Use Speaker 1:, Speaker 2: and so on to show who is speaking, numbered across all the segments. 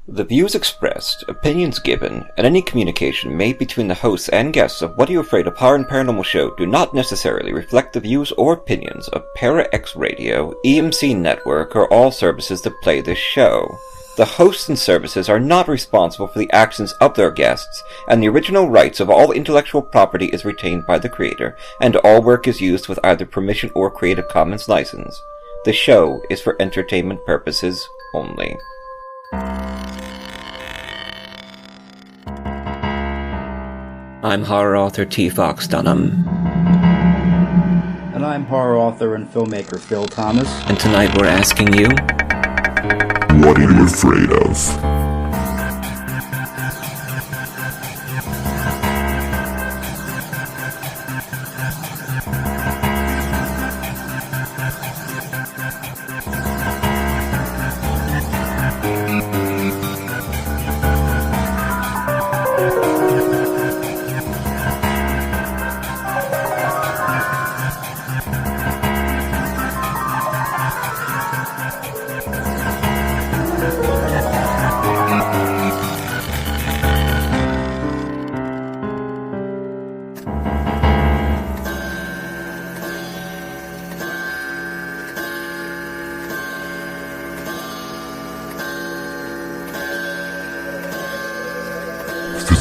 Speaker 1: The views expressed, opinions given, and any communication made between the hosts and guests of What Are You Afraid of Horror and Paranormal Show do not necessarily reflect the views or opinions of Para-X Radio, EMC Network, or all services that play this show. The hosts and services are not responsible for the actions of their guests, and the original rights of all intellectual property is retained by the creator, and all work is used with either permission or Creative Commons license. The show is for entertainment purposes only. I'm horror author T. Fox Dunham.
Speaker 2: And I'm horror author and filmmaker Phil Thomas.
Speaker 1: And tonight we're asking you,
Speaker 3: what are you afraid of?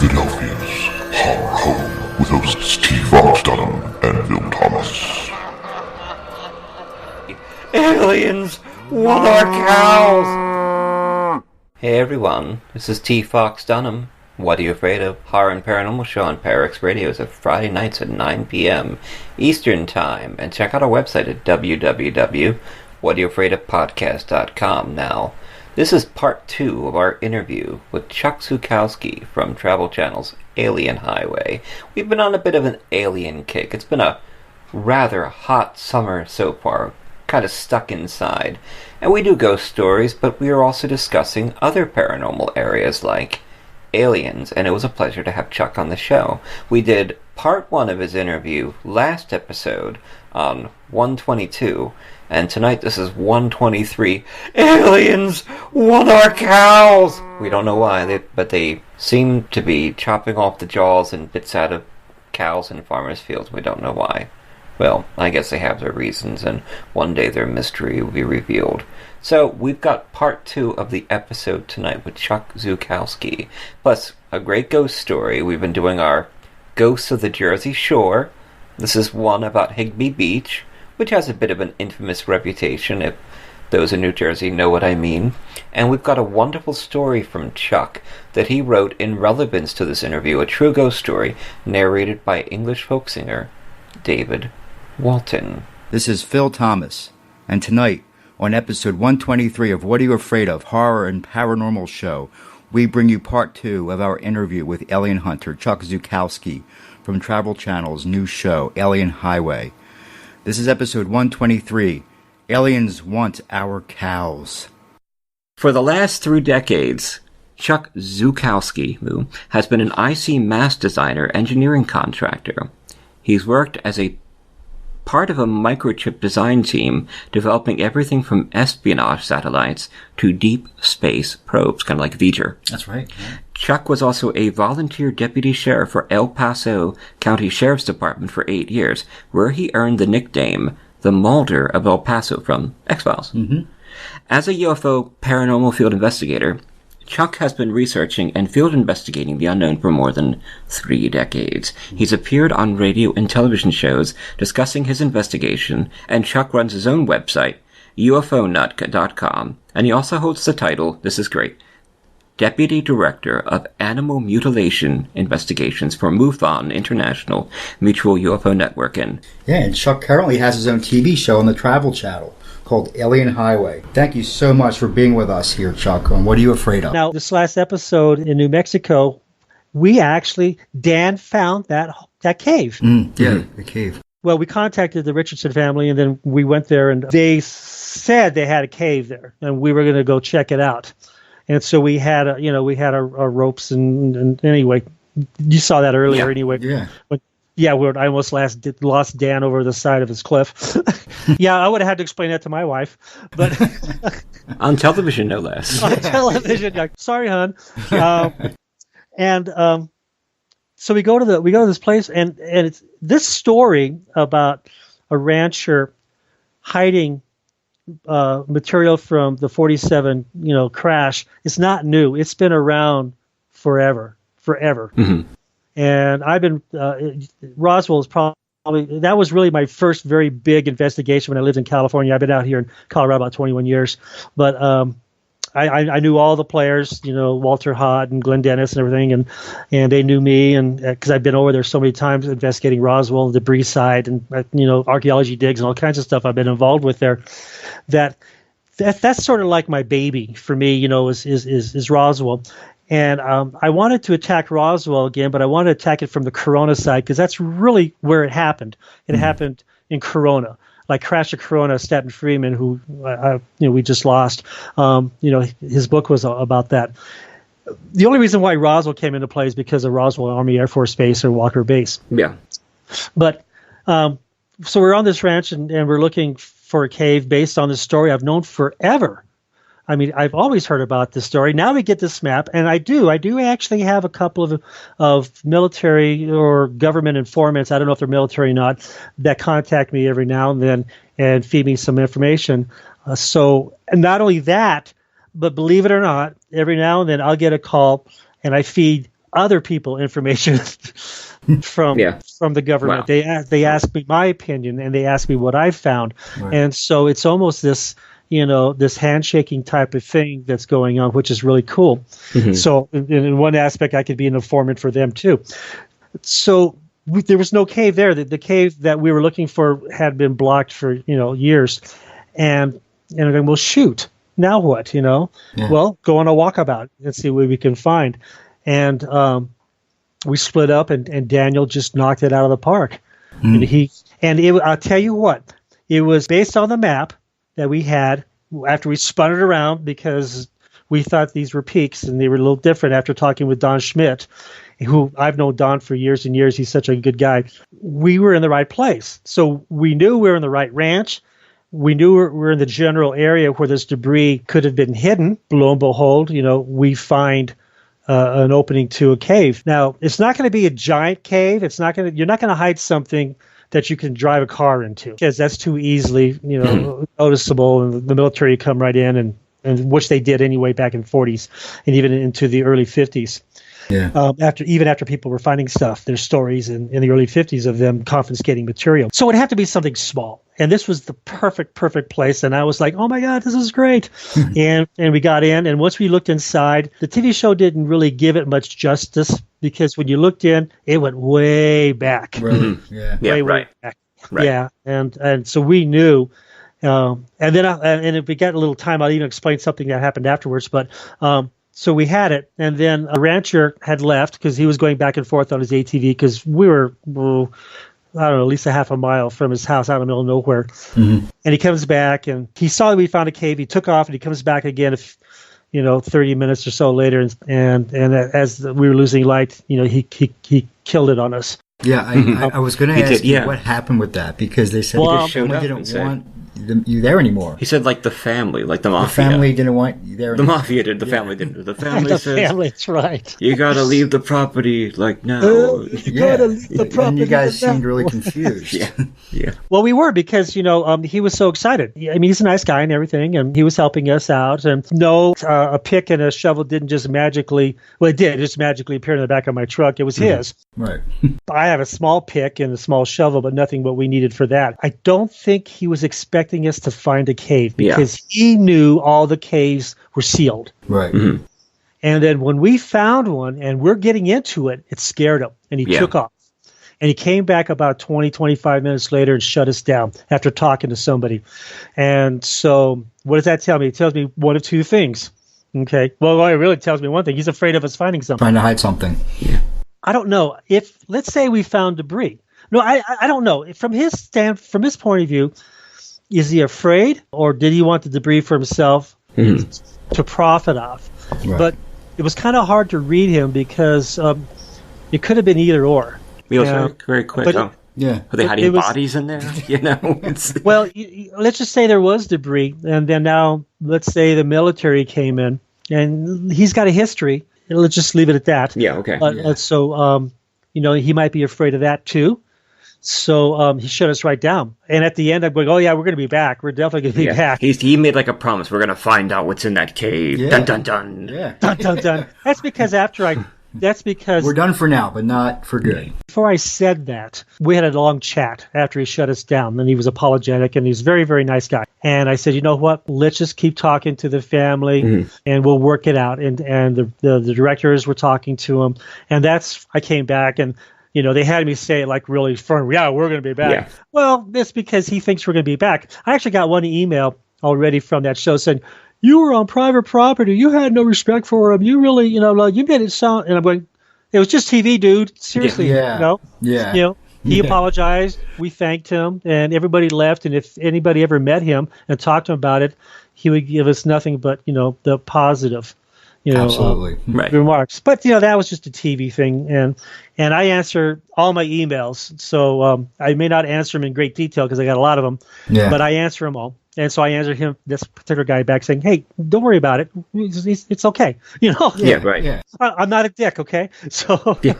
Speaker 3: Philadelphia's horror home with hosts T. Fox Dunham and Phil Thomas.
Speaker 1: Aliens want our cows! Hey everyone, this is T. Fox Dunham. What Are You Afraid of? Horror and Paranormal Show on Paranormal Radio is Friday nights at 9 p.m. Eastern Time. And check out our website at www.whatayouafraidofpodcast.com. Now, this is part 2 of our interview with Chuck Zukowski from Travel Channel's Alien Highway. We've been on a bit of an alien kick. It's been a rather hot summer so far, kind of stuck inside. And we do ghost stories, but we are also discussing other paranormal areas like aliens, and it was a pleasure to have Chuck on the show. We did part 1 of his interview last episode on 122, and tonight this is 123. Aliens want our cows! We don't know why, but they seem to be chopping off the jaws and bits out of cows in farmers' fields. We don't know why. Well, I guess they have their reasons, and one day their mystery will be revealed. So, we've got part 2 of the episode tonight with Chuck Zukowski, plus a great ghost story. We've been doing our Ghosts of the Jersey Shore. This is one about Higbee Beach, which has a bit of an infamous reputation, if those in New Jersey know what I mean. And we've got a wonderful story from Chuck that he wrote in relevance to this interview, a true ghost story narrated by English folksinger David Walton.
Speaker 2: This is Phil Thomas, and tonight, on episode 123 of What Are You Afraid of? Horror and Paranormal Show, we bring you part 2 of our interview with alien hunter Chuck Zukowski from Travel Channel's new show, Alien Highway. This is episode 123, Aliens Want Our Cows.
Speaker 1: For the last 3 decades, Chuck Zukowski has been an IC mask designer engineering contractor. He's worked as a part of a microchip design team developing everything from espionage satellites to deep space probes, kind of like V'ger.
Speaker 2: That's right. Yeah.
Speaker 1: Chuck was also a volunteer deputy sheriff for El Paso County Sheriff's Department for 8 years, where he earned the nickname the Mulder of El Paso from X-Files. Mm-hmm. As a UFO paranormal field investigator, Chuck has been researching and field investigating the unknown for more than 3 decades. He's appeared on radio and television shows discussing his investigation, and Chuck runs his own website, ufonut.com, and he also holds the title, this is great, Deputy Director of Animal Mutilation Investigations for MUFON International Mutual UFO Network. And
Speaker 2: Chuck currently has his own TV show on the Travel Channel called Alien Highway. Thank you so much for being with us here, Chuck, on What Are You Afraid of?
Speaker 4: Now, this last episode in New Mexico, Dan found that cave.
Speaker 2: The cave.
Speaker 4: Well, we contacted the Richardson family, and then we went there, and they said they had a cave there, and we were going to go check it out. And so we had our ropes, and anyway, you saw that earlier anyway.
Speaker 2: Yeah.
Speaker 4: Yeah, I almost lost Dan over the side of his cliff. Yeah, I would have had to explain that to my wife, but
Speaker 1: On television, no less.
Speaker 4: on television, like, sorry, hon. So we go to this place, and it's this story about a rancher hiding material from the 47, crash. It's not new. It's been around forever. Mm-hmm. And I've been, Roswell is probably, that was really my first very big investigation when I lived in California. I've been out here in Colorado about 21 years. But I knew all the players, Walter Hott and Glenn Dennis and everything. And they knew me, and because I've been over there so many times investigating Roswell, the debris site, and, archaeology digs and all kinds of stuff I've been involved with there. That's sort of like my baby for me, is Roswell. And I wanted to attack Roswell again, but I wanted to attack it from the Corona side because that's really where it happened. It happened in Corona, like Crash of Corona, Stanton Freeman, who we just lost. His book was about that. The only reason why Roswell came into play is because of Roswell Army Air Force Base or Walker Base.
Speaker 1: Yeah.
Speaker 4: But so we're on this ranch and we're looking for a cave based on this story I've known forever. I mean, I've always heard about this story. Now we get this map, and I do actually have a couple of military or government informants, I don't know if they're military or not, that contact me every now and then and feed me some information. So, and not only that, but believe it or not, every now and then I'll get a call, and I feed other people information from the government. Wow. They ask me my opinion, and they ask me what I've found. Right. And so it's almost this this handshaking type of thing that's going on, which is really cool. Mm-hmm. So in one aspect, I could be an informant for them too. So there was no cave there. The cave that we were looking for had been blocked for, years. And I'm going, well, shoot, now what, Yeah. Well, go on a walkabout and see what we can find. And we split up, and Daniel just knocked it out of the park. Mm. I'll tell you what, it was based on the map that we had after we spun it around because we thought these were peaks, and they were a little different after talking with Don Schmidt, who I've known Don for years and years. He's such a good guy. We were in the right place. So we knew we were in the right ranch. We knew we were in the general area where this debris could have been hidden. Lo and behold, we find an opening to a cave. Now, it's not going to be a giant cave. You're not going to hide something that you can drive a car into, because that's too easily, noticeable, and the military come right in, and which they did anyway back in the 40s and even into the early 50s. Yeah. After people were finding stuff, there's stories in the early 50s of them confiscating material. So it had to be something small, and this was the perfect place. And I was like, oh my God, this is great. and we got in, and once we looked inside, the TV show didn't really give it much justice, because when you looked in, it went way back.
Speaker 2: Really? Yeah.
Speaker 4: Way back. Right. Yeah. And so we knew. And if we got a little time, I'll even explain something that happened afterwards. But so we had it, and then a rancher had left because he was going back and forth on his ATV, because we were, at least a half a mile from his house out in the middle of nowhere. Mm-hmm. And he comes back, and he saw that we found a cave. He took off, and he comes back again, 30 minutes or so later, and as we were losing light, he killed it on us.
Speaker 2: Yeah, I was going to ask you what happened with that, because they said the family didn't want you there anymore.
Speaker 1: He said, like the family, like the mafia.
Speaker 2: The family didn't want you there anymore.
Speaker 1: The mafia did. The family didn't. The family says,
Speaker 4: that's right.
Speaker 1: You got to leave the property, like, now.
Speaker 4: You got to leave the property.
Speaker 2: And you guys seemed really confused.
Speaker 1: Yeah.
Speaker 4: Well, we were, because, he was so excited. I mean, he's a nice guy and everything, and he was helping us out. And a pick and a shovel didn't just magically, it did just magically appear in the back of my truck. It was his.
Speaker 2: Right.
Speaker 4: I have a small pick and a small shovel, but nothing what we needed for that. I don't think he was expecting us to find a cave, because he knew all the caves were sealed.
Speaker 2: Right. Mm-hmm.
Speaker 4: And then when we found one and we're getting into it, it scared him, and he took off. And he came back about 20, 25 minutes later and shut us down after talking to somebody. And so what does that tell me? It tells me one of two things. Okay. Well, it really tells me one thing. He's afraid of us finding something.
Speaker 2: Trying to hide something. Yeah.
Speaker 4: I don't know. If, let's say we found debris. No, I don't know. From his point of view, is he afraid, or did he want the debris for himself to profit off? Right. But it was kind of hard to read him, because it could have been either or.
Speaker 1: Wheels very, very quick.
Speaker 4: But
Speaker 1: Huh?
Speaker 2: Yeah.
Speaker 1: Are they hiding
Speaker 4: it was-
Speaker 1: bodies in there? You know? It's,
Speaker 4: Well, let's just say there was debris, and then now let's say the military came in, and he's got a history. Let's just leave it at that.
Speaker 1: yeah, okay.
Speaker 4: So, he might be afraid of that too. So he shut us right down. And at the end, I'm going, oh, yeah, we're going to be back. We're definitely going to be back.
Speaker 1: He made like a promise. We're going to find out what's in that cave.
Speaker 2: Yeah.
Speaker 1: Dun, dun, dun.
Speaker 2: Yeah.
Speaker 4: Dun, dun, dun. That's because
Speaker 2: We're done for now, but not for good.
Speaker 4: before I said that, we had a long chat after he shut us down. And he was apologetic, and he's a very, very nice guy. And I said, you know what? Let's just keep talking to the family, and we'll work it out. And the directors were talking to him. And I came back, and they had me say it like really firm. Yeah, we're going to be back.
Speaker 1: Yeah.
Speaker 4: Well, that's because he thinks we're going to be back. I actually got one email already from that show saying, you were on private property. You had no respect for him. You really, you made it sound. And I'm going, it was just TV, dude. Seriously.
Speaker 2: Yeah. Yeah.
Speaker 4: He apologized. We thanked him, and everybody left. And if anybody ever met him and talked to him about it, he would give us nothing but, the positive.
Speaker 2: Absolutely.
Speaker 1: Right.
Speaker 4: Remarks. But that was just a TV thing, and I answer all my emails. So I may not answer them in great detail because I got a lot of them.
Speaker 2: Yeah.
Speaker 4: But I answer them all, and so I answer him, this particular guy, back saying, "Hey, don't worry about it. It's okay."
Speaker 1: Yeah, right.
Speaker 2: Yeah.
Speaker 4: I'm not a dick. Okay, so
Speaker 1: Yeah.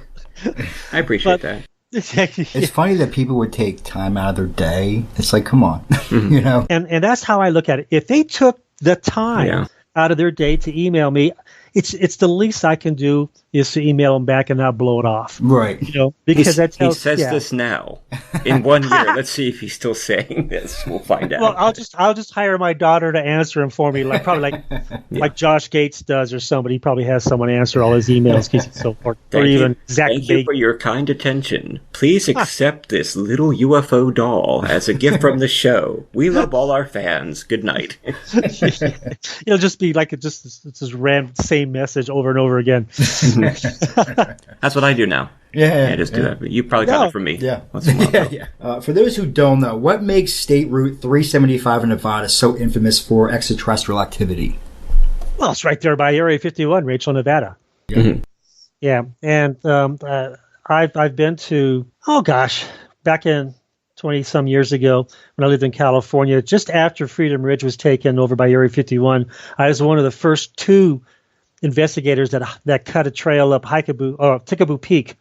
Speaker 1: I appreciate that.
Speaker 2: It's funny that people would take time out of their day. It's like, come on,
Speaker 4: and that's how I look at it. If they took the time out of their day to email me, it's the least I can do is to email them back and not blow it off.
Speaker 2: Right.
Speaker 4: Because that tells,
Speaker 1: he says this now. In 1 year, let's see if he's still saying this. We'll find out.
Speaker 4: Well, I'll just hire my daughter to answer them for me, like Josh Gates does, or somebody. He probably has someone answer all his emails, or even Zach.
Speaker 1: Thank you for your kind attention. Please accept this little UFO doll as a gift from the show. We love all our fans. Good night.
Speaker 4: It'll just be like it's just random same message over and over again.
Speaker 1: That's what I do now.
Speaker 2: Yeah,
Speaker 1: just do that. But you probably got it from me.
Speaker 2: Yeah.
Speaker 1: Once in a while.
Speaker 2: Yeah. For those who don't know, what makes State Route 375 in Nevada so infamous for extraterrestrial activity?
Speaker 4: Well, it's right there by Area 51, Rachel, Nevada.
Speaker 2: Yeah.
Speaker 1: Mm-hmm.
Speaker 4: Yeah, and I've been to, back in 20-some years ago when I lived in California, just after Freedom Ridge was taken over by Area 51, I was one of the first two investigators that cut a trail up Tickaboo Peak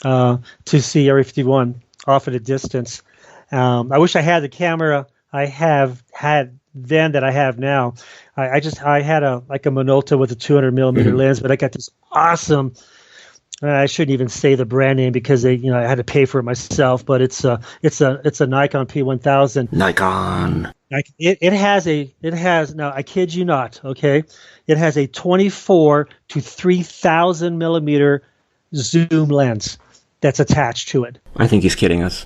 Speaker 4: to see Area 51 off at a distance. I wish I had the camera I had then that I have now. I had a Minolta with a 200 millimeter lens, but I got this awesome. I shouldn't even say the brand name because I had to pay for it myself. But it's a Nikon P1000.
Speaker 1: Nikon.
Speaker 4: It has no, I kid you not. Okay, it has a 24 to 3,000 millimeter zoom lens that's attached to it.
Speaker 1: I think he's kidding us.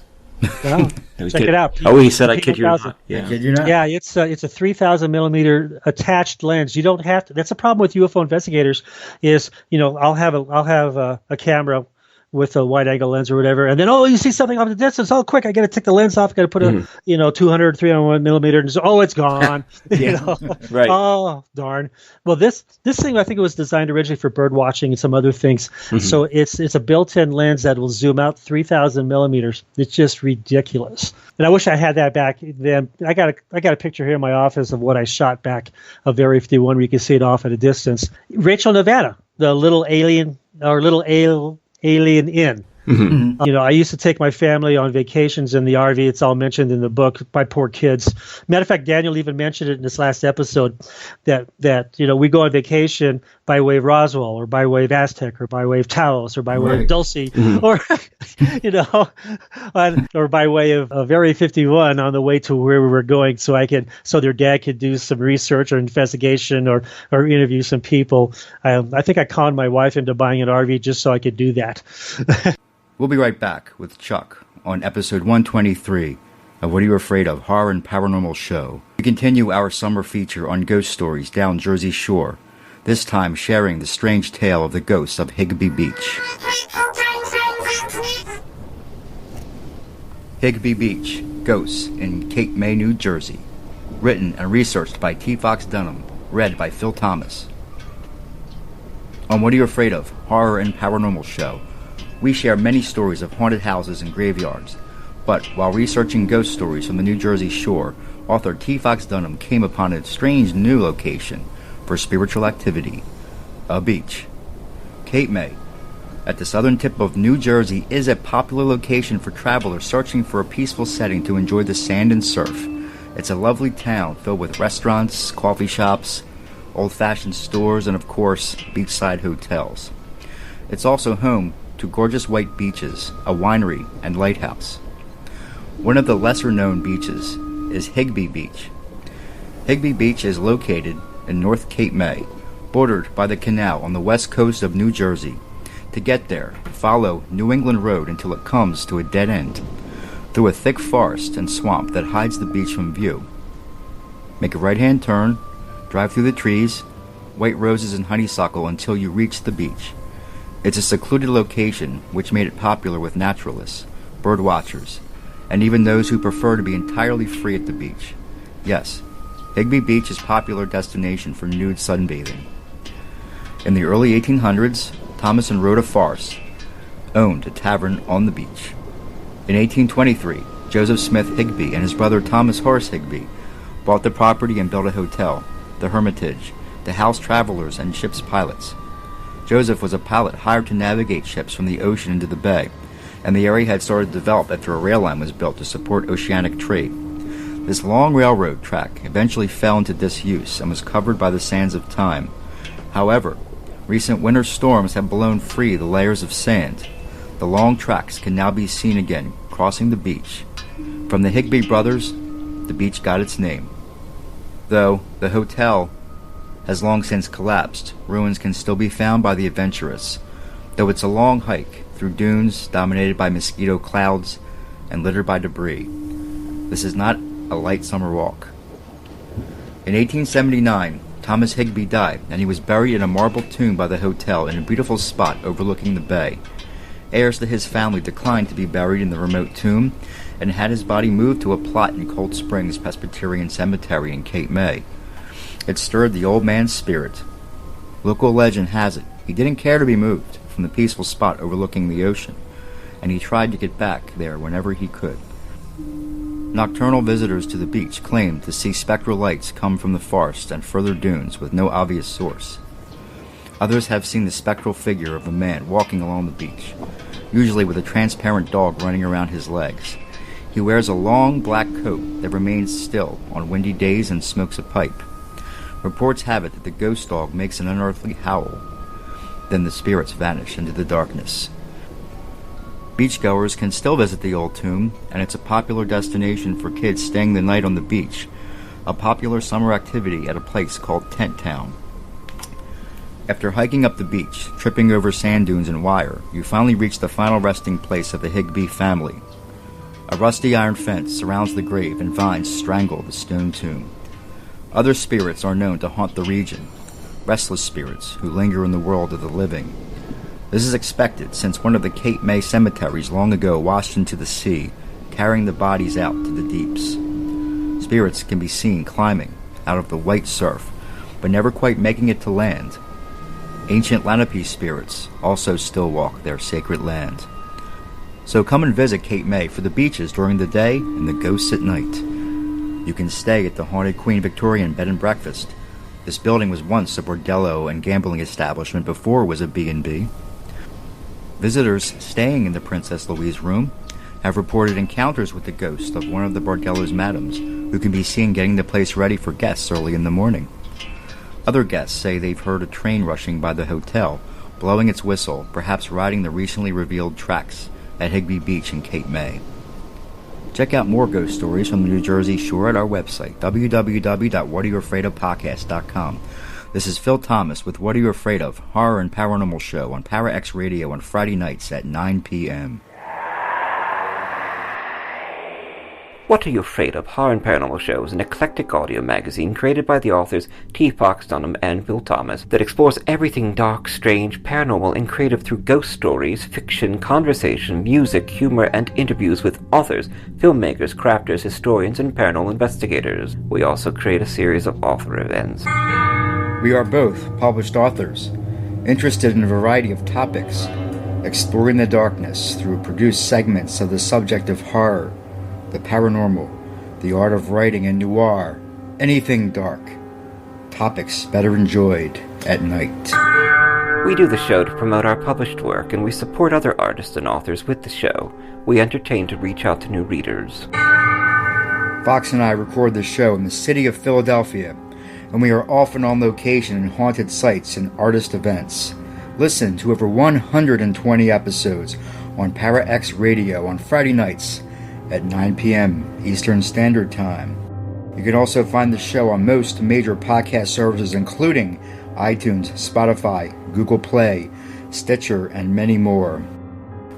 Speaker 4: Wow. Check it out.
Speaker 1: Oh, he said I kid you not.
Speaker 2: Yeah. I kid you not.
Speaker 4: Yeah, it's a 3,000 millimeter attached lens. You don't have to. That's a problem with UFO investigators. Is I'll have a camera with a wide angle lens or whatever, and then you see something off the distance. Oh, quick! I got to take the lens off. Got to put a 200, 301 millimeter. And it's gone.
Speaker 1: Right.
Speaker 4: Oh, darn. Well, this thing I think it was designed originally for bird watching and some other things. So it's a built-in lens that will zoom out 3,000 millimeters. It's just ridiculous. And I wish I had that back then. I got a picture here in my office of what I shot back of Area 51 where you can see it off at a distance. Rachel, Nevada, the little alien Inn. I used to take my family on vacations in the RV. It's all mentioned in the book. My poor kids. Matter of fact, Daniel even mentioned it in this last episode that we go on vacation by way of Roswell or by way of Aztec or by way of Taos or by way of Dulce or or by way of Area 51 on the way to where we were going, so their dad could do some research or investigation or interview some people. I think I conned my wife into buying an RV just so I could do that.
Speaker 2: We'll be right back with Chuck on episode 123 of What Are You Afraid Of? Horror and Paranormal Show. We continue our summer feature on ghost stories down Jersey Shore, this time sharing the strange tale of the ghosts of Higbee Beach. Higbee Beach, Ghosts in Cape May, New Jersey. Written and researched by T. Fox Dunham. Read by Phil Thomas. On What Are You Afraid Of? Horror and Paranormal Show. We share many stories of haunted houses and graveyards, but while researching ghost stories from the New Jersey shore, author T. Fox Dunham came upon a strange new location for spiritual activity, a beach. Cape May, at the southern tip of New Jersey, is a popular location for travelers searching for a peaceful setting to enjoy the sand and surf. It's a lovely town filled with restaurants, coffee shops, old-fashioned stores, and of course, beachside hotels. It's also home to gorgeous white beaches, a winery, and lighthouse. One of the lesser-known beaches is Higbee Beach. Higbee Beach is located in North Cape May, bordered by the canal on the west coast of New Jersey. To get there, follow New England Road until it comes to a dead end, through a thick forest and swamp that hides the beach from view. Make a right-hand turn, drive through the trees, white roses and honeysuckle until you reach the beach. It's a secluded location which made it popular with naturalists, bird watchers, and even those who prefer to be entirely free at the beach. Yes, Higbee Beach is a popular destination for nude sunbathing. In the early 1800s, Thomas and Rhoda Forrest owned a tavern on the beach. In 1823, Joseph Smith Higbee and his brother Thomas Horace Higbee bought the property and built a hotel, the Hermitage, to house travelers and ship's pilots. Joseph was a pilot hired to navigate ships from the ocean into the bay, and the area had started to develop after a rail line was built to support oceanic trade. This long railroad track eventually fell into disuse and was covered by the sands of time. However, recent winter storms have blown free the layers of sand. The long tracks can now be seen again crossing the beach. From the Higbee brothers, the beach got its name. Though the hotel has long since collapsed, ruins can still be found by the adventurous, though it's a long hike through dunes dominated by mosquito clouds and littered by debris. This is not a light summer walk. In 1879, Thomas Higbee died, and he was buried in a marble tomb by the hotel in a beautiful spot overlooking the bay. Heirs to his family declined to be buried in the remote tomb and had his body moved to a plot in Cold Springs Presbyterian Cemetery in Cape May. It stirred the old man's spirit. Local legend has it he didn't care to be moved from the peaceful spot overlooking the ocean, and he tried to get back there whenever he could. Nocturnal visitors to the beach claimed to see spectral lights come from the forest and further dunes with no obvious source. Others have seen the spectral figure of a man walking along the beach, usually with a transparent dog running around his legs. He wears a long black coat that remains still on windy days and smokes a pipe. Reports have it that the ghost dog makes an unearthly howl. Then the spirits vanish into the darkness. Beachgoers can still visit the old tomb, and it's a popular destination for kids staying the night on the beach, a popular summer activity at a place called Tent Town. After hiking up the beach, tripping over sand dunes and wire, you finally reach the final resting place of the Higbee family. A rusty iron fence surrounds the grave, and vines strangle the stone tomb. Other spirits are known to haunt the region, restless spirits who linger in the world of the living. This is expected since one of the Cape May cemeteries long ago washed into the sea, carrying the bodies out to the deeps. Spirits can be seen climbing out of the white surf, but never quite making it to land. Ancient Lenape spirits also still walk their sacred land. So come and visit Cape May for the beaches during the day and the ghosts at night. You can stay at the haunted Queen Victorian Bed and Breakfast. This building was once a bordello and gambling establishment before it was a B&B. Visitors staying in the Princess Louise room have reported encounters with the ghost of one of the bordello's madams, who can be seen getting the place ready for guests early in the morning. Other guests say they've heard a train rushing by the hotel, blowing its whistle, perhaps riding the recently revealed tracks at Higbee Beach in Cape May. Check out more ghost stories from the New Jersey shore at our website, www.whatayouafraidofpodcast.com. This is Phil Thomas with What Are You Afraid Of? Horror and Paranormal Show on Para X Radio on Friday nights at 9 p.m.
Speaker 1: What Are You Afraid Of? Horror and Paranormal Show is an eclectic audio magazine created by the authors T. Fox Dunham and Phil Thomas that explores everything dark, strange, paranormal, and creative through ghost stories, fiction, conversation, music, humor, and interviews with authors, filmmakers, crafters, historians, and paranormal investigators. We also create a series of author events.
Speaker 2: We are both published authors, interested in a variety of topics. exploring the darkness through produced segments of the subject of horror, the paranormal, the art of writing and noir, anything dark. Topics better enjoyed at night.
Speaker 1: We do the show to promote our published work, and we support other artists and authors with the show. We entertain to reach out to new readers.
Speaker 2: Fox and I record the show in the city of Philadelphia, and we are often on location in haunted sites and artist events. Listen to over 120 episodes on Para X Radio on Friday nights at 9 p.m. Eastern Standard Time. You can also find the show on most major podcast services including iTunes, Spotify, Google Play, Stitcher, and many more.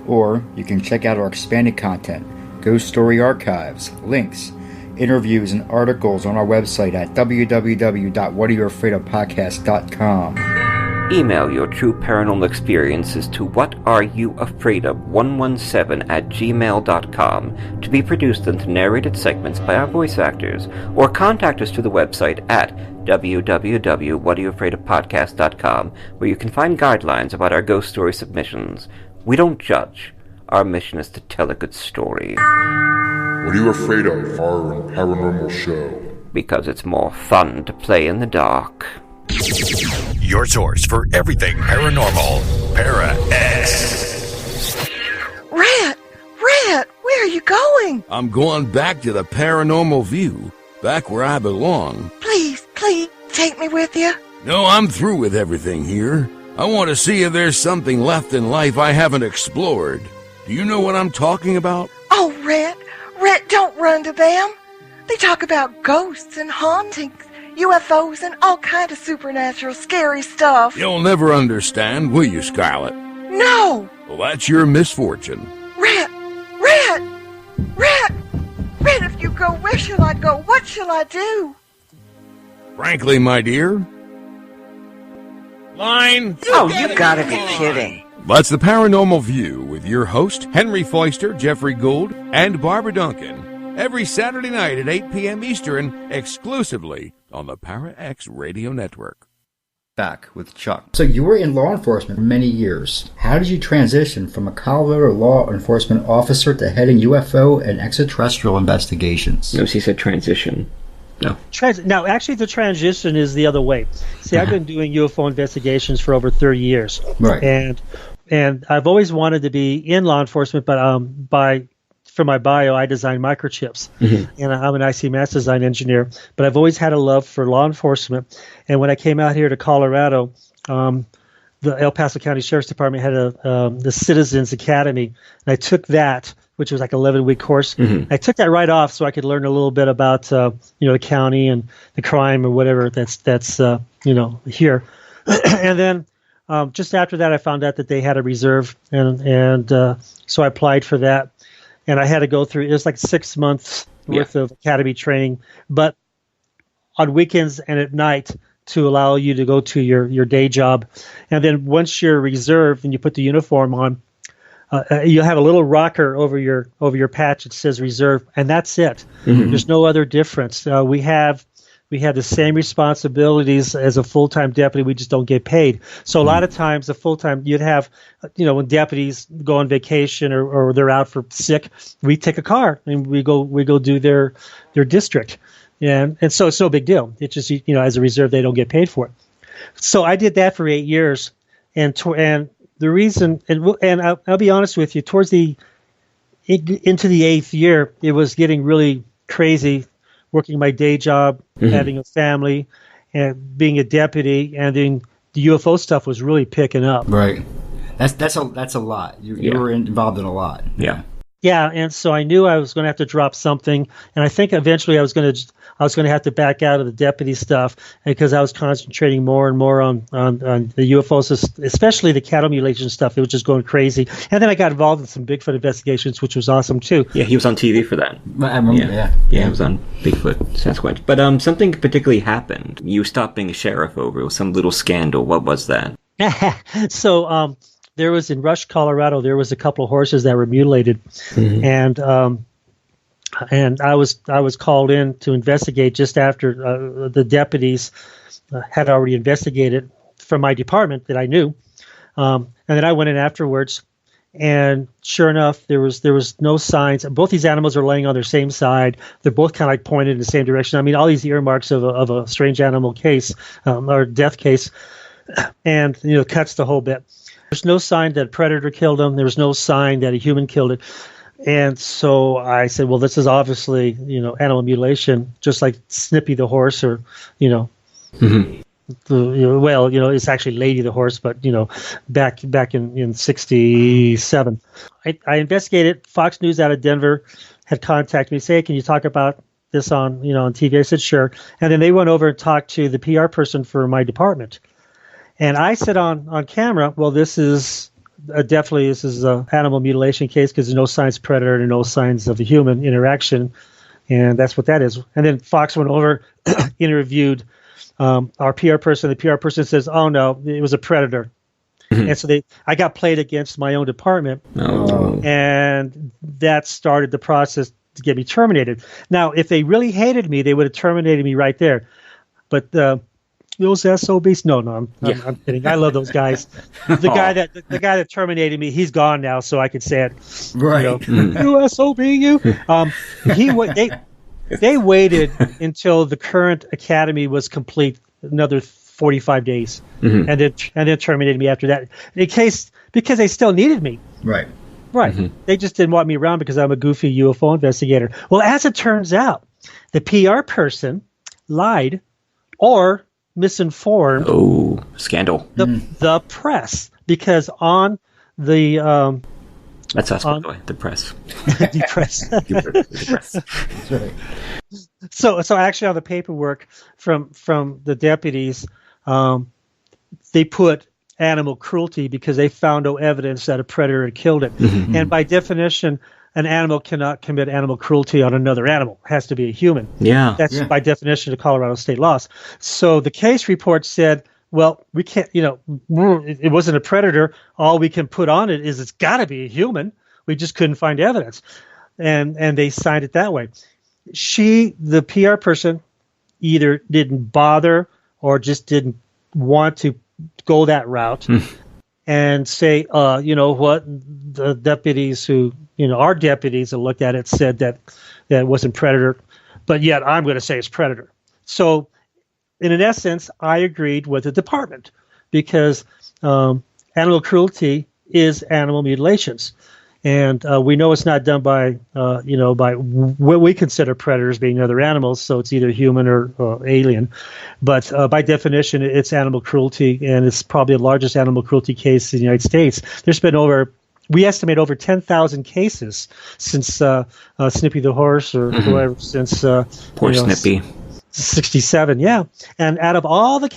Speaker 2: Or you can check out our expanded content, ghost story archives, links, interviews, and articles on our website at www.whatayouafraidofpodcast.com.
Speaker 1: Email your true paranormal experiences to whatareyouafraidof117@gmail.com to be produced into narrated segments by our voice actors, or contact us through the website at www.whatayouafraidofpodcast.com, where you can find guidelines about our ghost story submissions. We don't judge. Our mission is to tell a good story.
Speaker 3: What Are You Afraid Of? Horror and Paranormal Show.
Speaker 1: Because it's more fun to play in the dark.
Speaker 5: Your source for everything paranormal. Para X.
Speaker 6: Rat! Rat! Where are you going?
Speaker 7: I'm going back to the Paranormal View, back where I belong.
Speaker 6: Please, please, take me with you.
Speaker 7: No, I'm through with everything here. I want to see if there's something left in life I haven't explored. Do you know what I'm talking about?
Speaker 6: Oh, Rat! Rat, don't run to them. They talk about ghosts and hauntings, UFOs, and all kind of supernatural scary stuff.
Speaker 7: You'll never understand, will you, Scarlet?
Speaker 6: No!
Speaker 7: Well, that's your misfortune.
Speaker 6: Rat! Rat! Rat! Rat, if you go, where shall I go? What shall I do?
Speaker 7: Frankly, my dear... Line!
Speaker 6: Oh, you gotta be kidding.
Speaker 7: That's the Paranormal View with your host, Henry Foister, Jeffrey Gould, and Barbara Duncan. Every Saturday night at 8 p.m. Eastern, exclusively on the Para X Radio Network.
Speaker 2: Back with Chuck. So you were in law enforcement for many years. How did you transition from a Colorado law enforcement officer to heading UFO and extraterrestrial investigations?
Speaker 1: No, she said transition. No.
Speaker 4: Now, actually, the transition is the other way. See, I've been doing UFO investigations for over 30 years.
Speaker 2: Right.
Speaker 4: And I've always wanted to be in law enforcement, but for my bio, I design microchips, and I'm an IC mass design engineer. But I've always had a love for law enforcement. And when I came out here to Colorado, the El Paso County Sheriff's Department had the Citizens Academy, and I took that, which was like an 11-week course. I took that right off so I could learn a little bit about the county and the crime or whatever that's here. And then just after that, I found out that they had a reserve, and so I applied for that. And I had to go through, it was like 6 months worth of academy training, but on weekends and at night to allow you to go to your day job. And then once you're reserved and you put the uniform on, you have a little rocker over your patch that says reserve, and that's it. There's no other difference. We have the same responsibilities as a full-time deputy. We just don't get paid. So a lot of times, the full-time, you'd have, when deputies go on vacation or they're out for sick, we take a car and we go do their district, and so it's no big deal. It's just as a reserve, they don't get paid for it. So I did that for 8 years, and the reason, and I'll be honest with you, into the 8th year, it was getting really crazy. Working my day job, having a family, and being a deputy, and then the UFO stuff was really picking up.
Speaker 2: Right. That's a lot. You were involved in a lot.
Speaker 1: Yeah.
Speaker 4: Yeah, and so I knew I was going to have to drop something, and I think eventually I was going to have to back out of the deputy stuff because I was concentrating more and more on the UFOs, especially the cattle mutilation stuff. It was just going crazy, and then I got involved in some Bigfoot investigations, which was awesome too.
Speaker 1: Yeah, he was on TV for that.
Speaker 2: I remember. Yeah,
Speaker 1: he was on Bigfoot, Sasquatch. But something particularly happened. You stopped being a sheriff over some little scandal. What was that?
Speaker 4: So. There was in Rush, Colorado. There was a couple of horses that were mutilated, and I was called in to investigate just after the deputies had already investigated from my department that I knew, and then I went in afterwards And sure enough, there was no signs. Both these animals are laying on their same side. They're both kind of like pointed in the same direction. I mean, all these earmarks of a strange animal case or death case, and cuts the whole bit. There's no sign that a predator killed them. There was no sign that a human killed it. And so I said, well, this is obviously animal mutilation, just like Snippy the horse, or
Speaker 1: Mm-hmm.
Speaker 4: It's actually Lady the horse, but back in '67, I investigated. Fox News out of Denver had contacted me, say, hey, can you talk about this on on TV? I said sure, and then they went over and talked to the PR person for my department, and I said on camera, well, this is definitely an animal mutilation case because there's no signs of predator and no signs of a human interaction, and that's what that is. And then Fox went over, interviewed our PR person. The PR person says, "Oh no, it was a predator," and so I got played against my own department, and that started the process to get me terminated. Now, if they really hated me, they would have terminated me right there. But those SOBs, no, I'm kidding. I love those guys. The guy that terminated me, he's gone now, so I could say it.
Speaker 2: Right.
Speaker 4: You SOB, you. They waited until the current academy was complete, another 45 days, and then terminated me after that. Because they still needed me.
Speaker 2: Right.
Speaker 4: Right. Mm-hmm. They just didn't want me around because I'm a goofy UFO investigator. Well, as it turns out, the PR person lied or misinformed.
Speaker 1: Oh, scandal.
Speaker 4: The press, because on the
Speaker 1: that's us, by the way. The press.
Speaker 4: The press.
Speaker 1: The press.
Speaker 2: That's right.
Speaker 4: So actually, on the paperwork from the deputies, they put animal cruelty because they found no evidence that a predator had killed it. Mm-hmm. And by definition, an animal cannot commit animal cruelty on another animal. It has to be a human.
Speaker 1: Yeah.
Speaker 4: That's by definition of Colorado state laws. So the case report said, well, we can't, it wasn't a predator. All we can put on it is it's got to be a human. We just couldn't find evidence. And they signed it that way. The PR person, either didn't bother or just didn't want to go that route and say, what, the deputies our deputies that looked at it said that it wasn't predator, but yet I'm going to say it's predator. So in essence, I agreed with the department because animal cruelty is animal mutilations. And we know it's not done by what we consider predators being other animals, so it's either human or alien. But by definition, it's animal cruelty, and it's probably the largest animal cruelty case in the United States. There's been we estimate over 10,000 cases since Snippy the horse or whoever, since
Speaker 1: poor Snippy.
Speaker 4: 67, yeah. And out of all those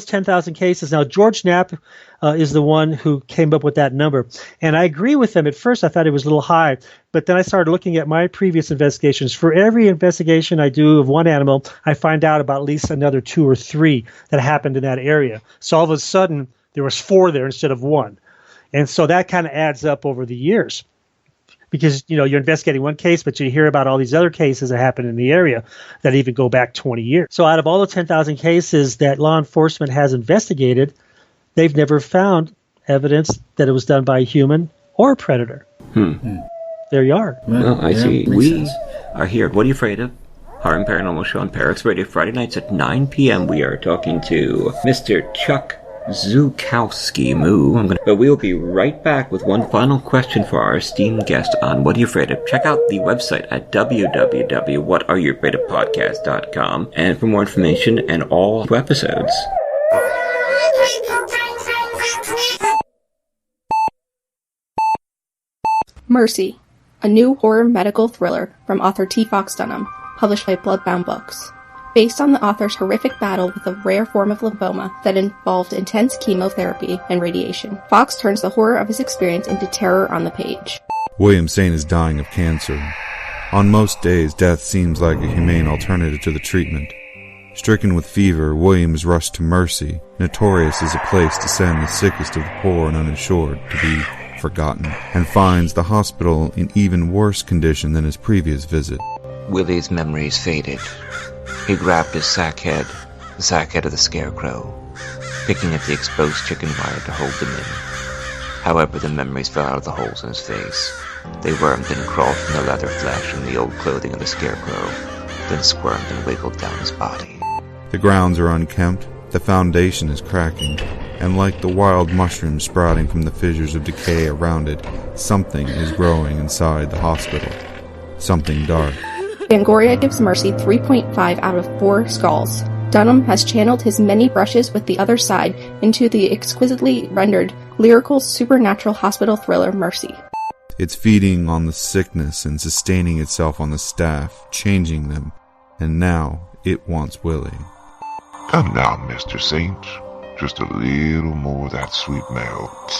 Speaker 4: 10,000 cases, now George Knapp is the one who came up with that number. And I agree with him. At first, I thought it was a little high. But then I started looking at my previous investigations. For every investigation I do of one animal, I find out about at least another 2 or 3 that happened in that area. So all of a sudden, there was 4 there instead of 1. And so that kind of adds up over the years. Because, you're investigating one case, but you hear about all these other cases that happen in the area that even go back 20 years. So out of all the 10,000 cases that law enforcement has investigated, they've never found evidence that it was done by a human or a predator. There you are.
Speaker 1: Well, I see. We are here. What are you afraid of? Horror and Paranormal Show on Parax Radio, Friday nights at 9 p.m. We are talking to Mr. Chuck Zukowski. But we will be right back with one final question for our esteemed guest on What Are You Afraid Of? Check out the website at www.whatareyoufraidofpodcast.com and for more information and all episodes.
Speaker 8: Mercy, a new horror medical thriller from author T. Fox Dunham, published by Bloodbound Books. Based on the author's horrific battle with a rare form of lymphoma that involved intense chemotherapy and radiation, Fox turns the horror of his experience into terror on the page.
Speaker 9: William Saint is dying of cancer. On most days, death seems like a humane alternative to the treatment. Stricken with fever, William is rushed to Mercy. Notorious is a place to send the sickest of the poor and uninsured to be forgotten, and finds the hospital in even worse condition than his previous visit.
Speaker 10: Willie's memories faded. He grabbed his sack head, the sack head of the scarecrow, picking at the exposed chicken wire to hold them in. However, the memories fell out of the holes in his face. They wormed and crawled from the leather flesh and the old clothing of the scarecrow, then squirmed and wiggled down his body.
Speaker 9: The grounds are unkempt, the foundation is cracking, and like the wild mushrooms sprouting from the fissures of decay around it, something is growing inside the hospital. Something dark.
Speaker 8: Fangoria gives Mercy 3.5 out of 4 skulls. Dunham has channeled his many brushes with the other side into the exquisitely rendered, lyrical, supernatural hospital thriller Mercy.
Speaker 9: It's feeding on the sickness and sustaining itself on the staff, changing them, and now it wants Willie.
Speaker 3: Come now, Mr. Saint. Just a little more of that sweet milk.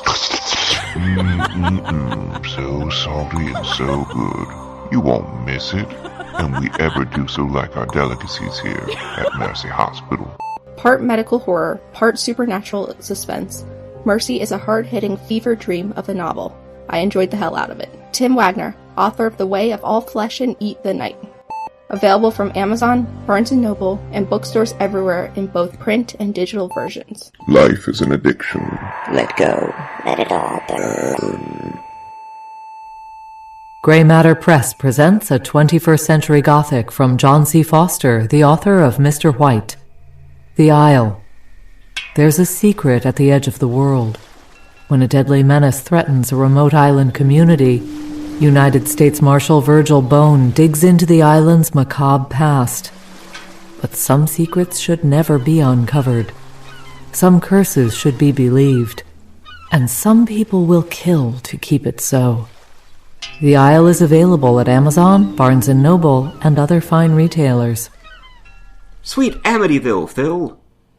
Speaker 3: So salty and so good. You won't miss it. And we ever do so like our delicacies here at Mercy Hospital.
Speaker 8: Part medical horror, part supernatural suspense, Mercy is a hard-hitting fever dream of a novel. I enjoyed the hell out of it. Tim Wagner, author of The Way of All Flesh and Eat the Night. Available from Amazon, Barnes & Noble, and bookstores everywhere in both print and digital versions.
Speaker 3: Life is an addiction.
Speaker 10: Let go. Let it all burn.
Speaker 11: Grey Matter Press presents a 21st Century Gothic from John C. Foster, the author of Mr. White. The Isle. There's a secret at the edge of the world. When a deadly menace threatens a remote island community, United States Marshal Virgil Bone digs into the island's macabre past. But some secrets should never be uncovered. Some curses should be believed. And some people will kill to keep it so. The Isle is available at Amazon, Barnes & Noble, and other fine retailers.
Speaker 1: Sweet Amityville, Phil!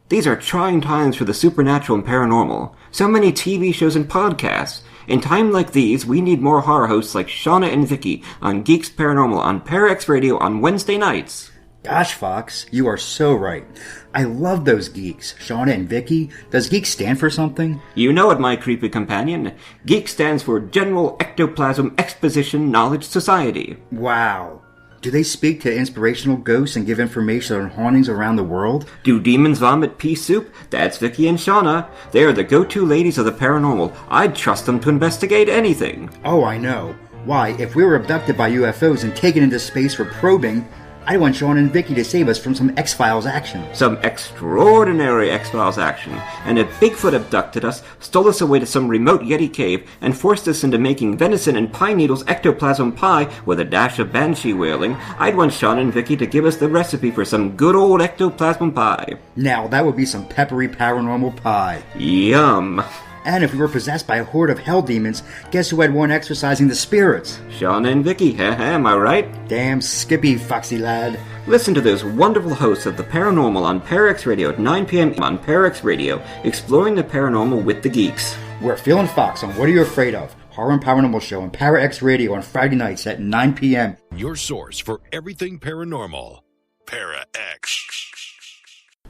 Speaker 1: These are trying times for the supernatural and paranormal. So many TV shows and podcasts. In times like these, we need more horror hosts like Shauna and Vicky on Geeks Paranormal on Parax Radio on Wednesday nights.
Speaker 2: Gosh, Fox, you are so right. I love those geeks. Shauna and Vicky. Does geek stand for something?
Speaker 1: You know it, my creepy companion. Geek stands for General Ectoplasm Exposition Knowledge Society.
Speaker 2: Wow. Do they speak to inspirational ghosts and give information on hauntings around the world?
Speaker 1: Do demons vomit pea soup? That's Vicky and Shauna. They are the go-to ladies of the paranormal. I'd trust them to investigate anything.
Speaker 2: Oh, I know. Why, if we were abducted by UFOs and taken into space for probing, I want Sean and Vicky to save us from some X-Files action.
Speaker 1: Some extraordinary X-Files action. And if Bigfoot abducted us, stole us away to some remote Yeti cave, and forced us into making venison and pine needles ectoplasm pie with a dash of banshee wailing, I'd want Sean and Vicky to give us the recipe for some good old ectoplasm pie.
Speaker 2: Now, that would be some peppery paranormal pie.
Speaker 1: Yum.
Speaker 2: And if we were possessed by a horde of hell demons, guess who had one exorcising the spirits?
Speaker 1: Shauna and Vicky, am I right?
Speaker 2: Damn skippy, foxy lad.
Speaker 1: Listen to those wonderful hosts of the Paranormal on Parax Radio at 9 p.m. on Parax Radio, exploring the paranormal with the geeks.
Speaker 2: We're Phil and Fox on What Are You Afraid Of? Horror and Paranormal Show on Parax Radio on Friday nights at 9 p.m.
Speaker 5: Your source for everything paranormal. Parax.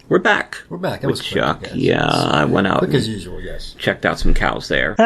Speaker 1: We're back.
Speaker 2: That
Speaker 1: with Chuck. Yeah, I went out.
Speaker 2: Quick as usual, yes.
Speaker 1: Checked out some cows there.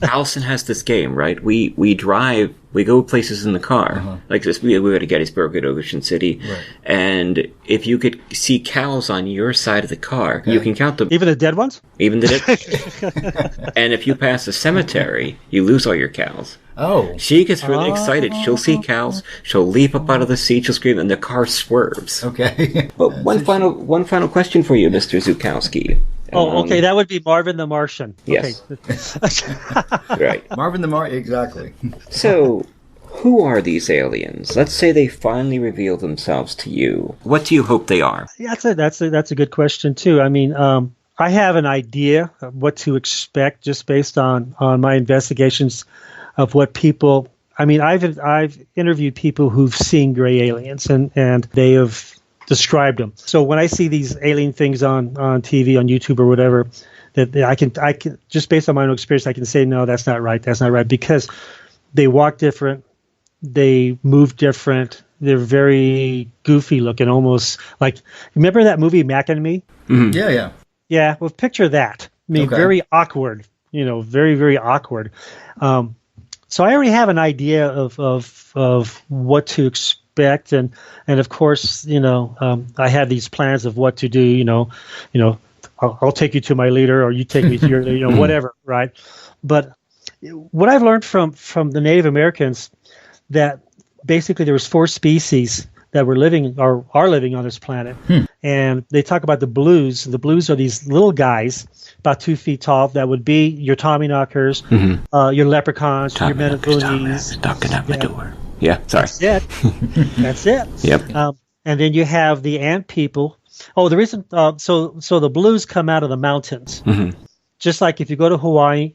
Speaker 1: Allison has this game, right? We drive, we go places in the car. Like this, we go to Gettysburg, we go to Ocean City. Right. And if you could see cows on your side of the car, you can count them.
Speaker 4: Even the dead ones?
Speaker 1: Even the dead. And if you pass a cemetery, you lose all your cows.
Speaker 2: Oh.
Speaker 1: She gets really excited. She'll see cows. She'll leap up out of the seat. She'll scream, and the car swerves.
Speaker 2: Okay.
Speaker 1: But one final question for you, Mr. Zukowski.
Speaker 4: Okay, that would be Marvin the Martian.
Speaker 1: Yes.
Speaker 4: Okay.
Speaker 1: Right.
Speaker 2: Marvin the Martian, exactly.
Speaker 1: So, who are these aliens? Let's say they finally reveal themselves to you. What do you hope they are?
Speaker 4: Yeah, that's a good question too. I mean, I have an idea of what to expect just based on my investigations of what people. I mean, I've interviewed people who've seen gray aliens and they have described them. So when I see these alien things on TV, on YouTube or whatever, that I can just based on my own experience, I can say no, that's not right, because they walk different, they move different, they're very goofy looking, almost like, remember that movie Mac and Me?
Speaker 2: Mm-hmm.
Speaker 4: Yeah. Well, picture that. I mean, very awkward. Very very awkward. So I already have an idea of what to expect, and of course, I have these plans of what to do. I'll take you to my leader, or you take me to your, whatever, right? But what I've learned from the Native Americans, that basically there was 4 species that were living or are living on this planet. And they talk about the blues. The blues are these little guys, about 2 feet tall, that would be your Tommyknockers, your leprechauns, your Metaboonies.
Speaker 1: Knocking at my door. Yeah, sorry.
Speaker 4: That's it. That's it.
Speaker 1: Yep.
Speaker 4: And then you have the ant people. Oh, the reason, so the blues come out of the mountains. Just like if you go to Hawaii,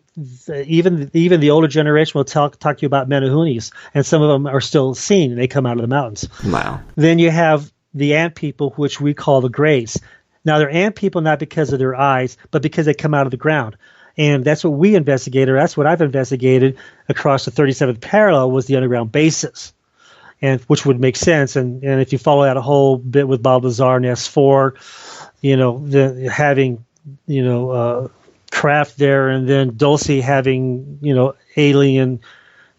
Speaker 4: even the older generation will talk to you about Menahunis, and some of them are still seen, and they come out of the mountains.
Speaker 1: Wow.
Speaker 4: Then you have the ant people, which we call the Greys. Now, they're ant people not because of their eyes, but because they come out of the ground. And that's what we investigated, or that's what I've investigated across the 37th parallel, was the underground bases, and which would make sense. And if you follow that a whole bit with Balthazar and S4, having, Kraft there, and then Dulce having, alien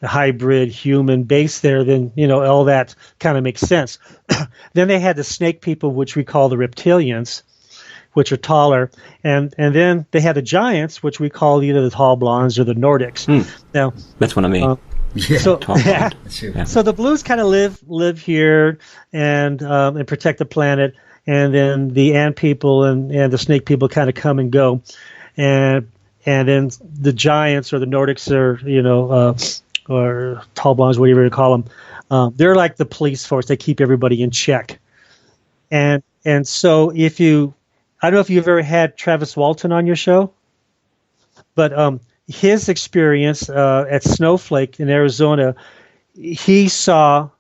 Speaker 4: hybrid human base there, then, all that kind of makes sense. Then they had the snake people, which we call the reptilians, which are taller. And then they had the giants, which we call either the tall blondes or the Nordics. Now,
Speaker 1: that's what I mean.
Speaker 4: So the blues kind of live here and protect the planet. And then the ant people and the snake people kind of come and go. And then the giants or the Nordics or tall blondes, whatever you call them, they're like the police force. They keep everybody in check. And so I don't know if you've ever had Travis Walton on your show, but his experience at Snowflake in Arizona, he saw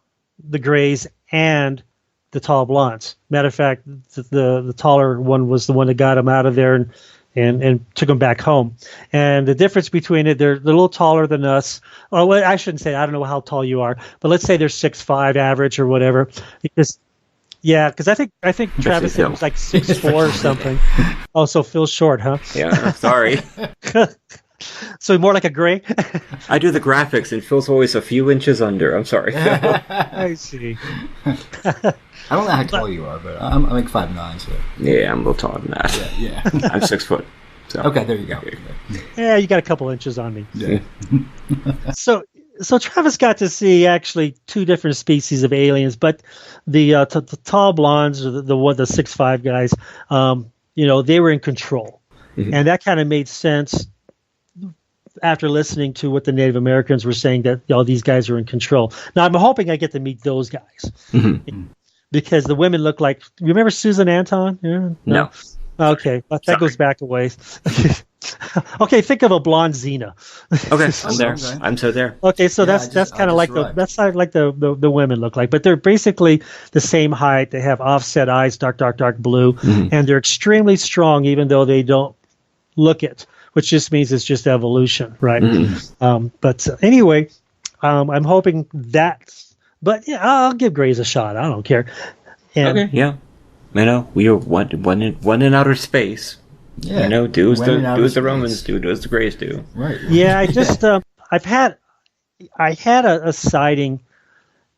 Speaker 4: the Greys and the tall blondes. Matter of fact, the taller one was the one that got him out of there and took them back home. And the difference between it, they're a little taller than us. Oh, well, I shouldn't say, I don't know how tall you are, but let's say they're 6'5" average or whatever. Because I think Travis was like 6'4" or something. Oh, so Phil's short, huh?
Speaker 1: Yeah, sorry.
Speaker 4: So more like a gray?
Speaker 1: I do the graphics, and Phil's always a few inches under. I'm sorry, Phil.
Speaker 4: I see.
Speaker 2: I don't know how tall you are, but I'm like 5'9", so...
Speaker 1: Yeah, I'm a little taller than that.
Speaker 2: Yeah.
Speaker 1: I'm 6 foot. So.
Speaker 2: Okay, there you go.
Speaker 4: Yeah, you got a couple inches on me.
Speaker 2: Yeah.
Speaker 4: So Travis got to see actually 2 different species of aliens, but the tall blondes, or the 6'5" guys, they were in control. And that kind of made sense after listening to what the Native Americans were saying, that these guys are in control. Now, I'm hoping I get to meet those guys. Because the women look like... Remember Susan Anton? Yeah?
Speaker 1: No.
Speaker 4: Okay, but that goes back a ways. Okay, think of a blonde Xena.
Speaker 1: Okay, I'm there. I'm so there.
Speaker 4: Okay, so that's kind of like the women look like, but they're basically the same height. They have offset eyes, dark blue, and they're extremely strong, even though they don't look it, which just means it's just evolution, right? But anyway, I'm hoping that. But yeah, I'll give Greys a shot. I don't care.
Speaker 1: Okay, yeah. We are one in outer space.
Speaker 2: Yeah.
Speaker 1: Do as the Romans do as the Greys do.
Speaker 2: Right.
Speaker 4: Yeah, I just I had a sighting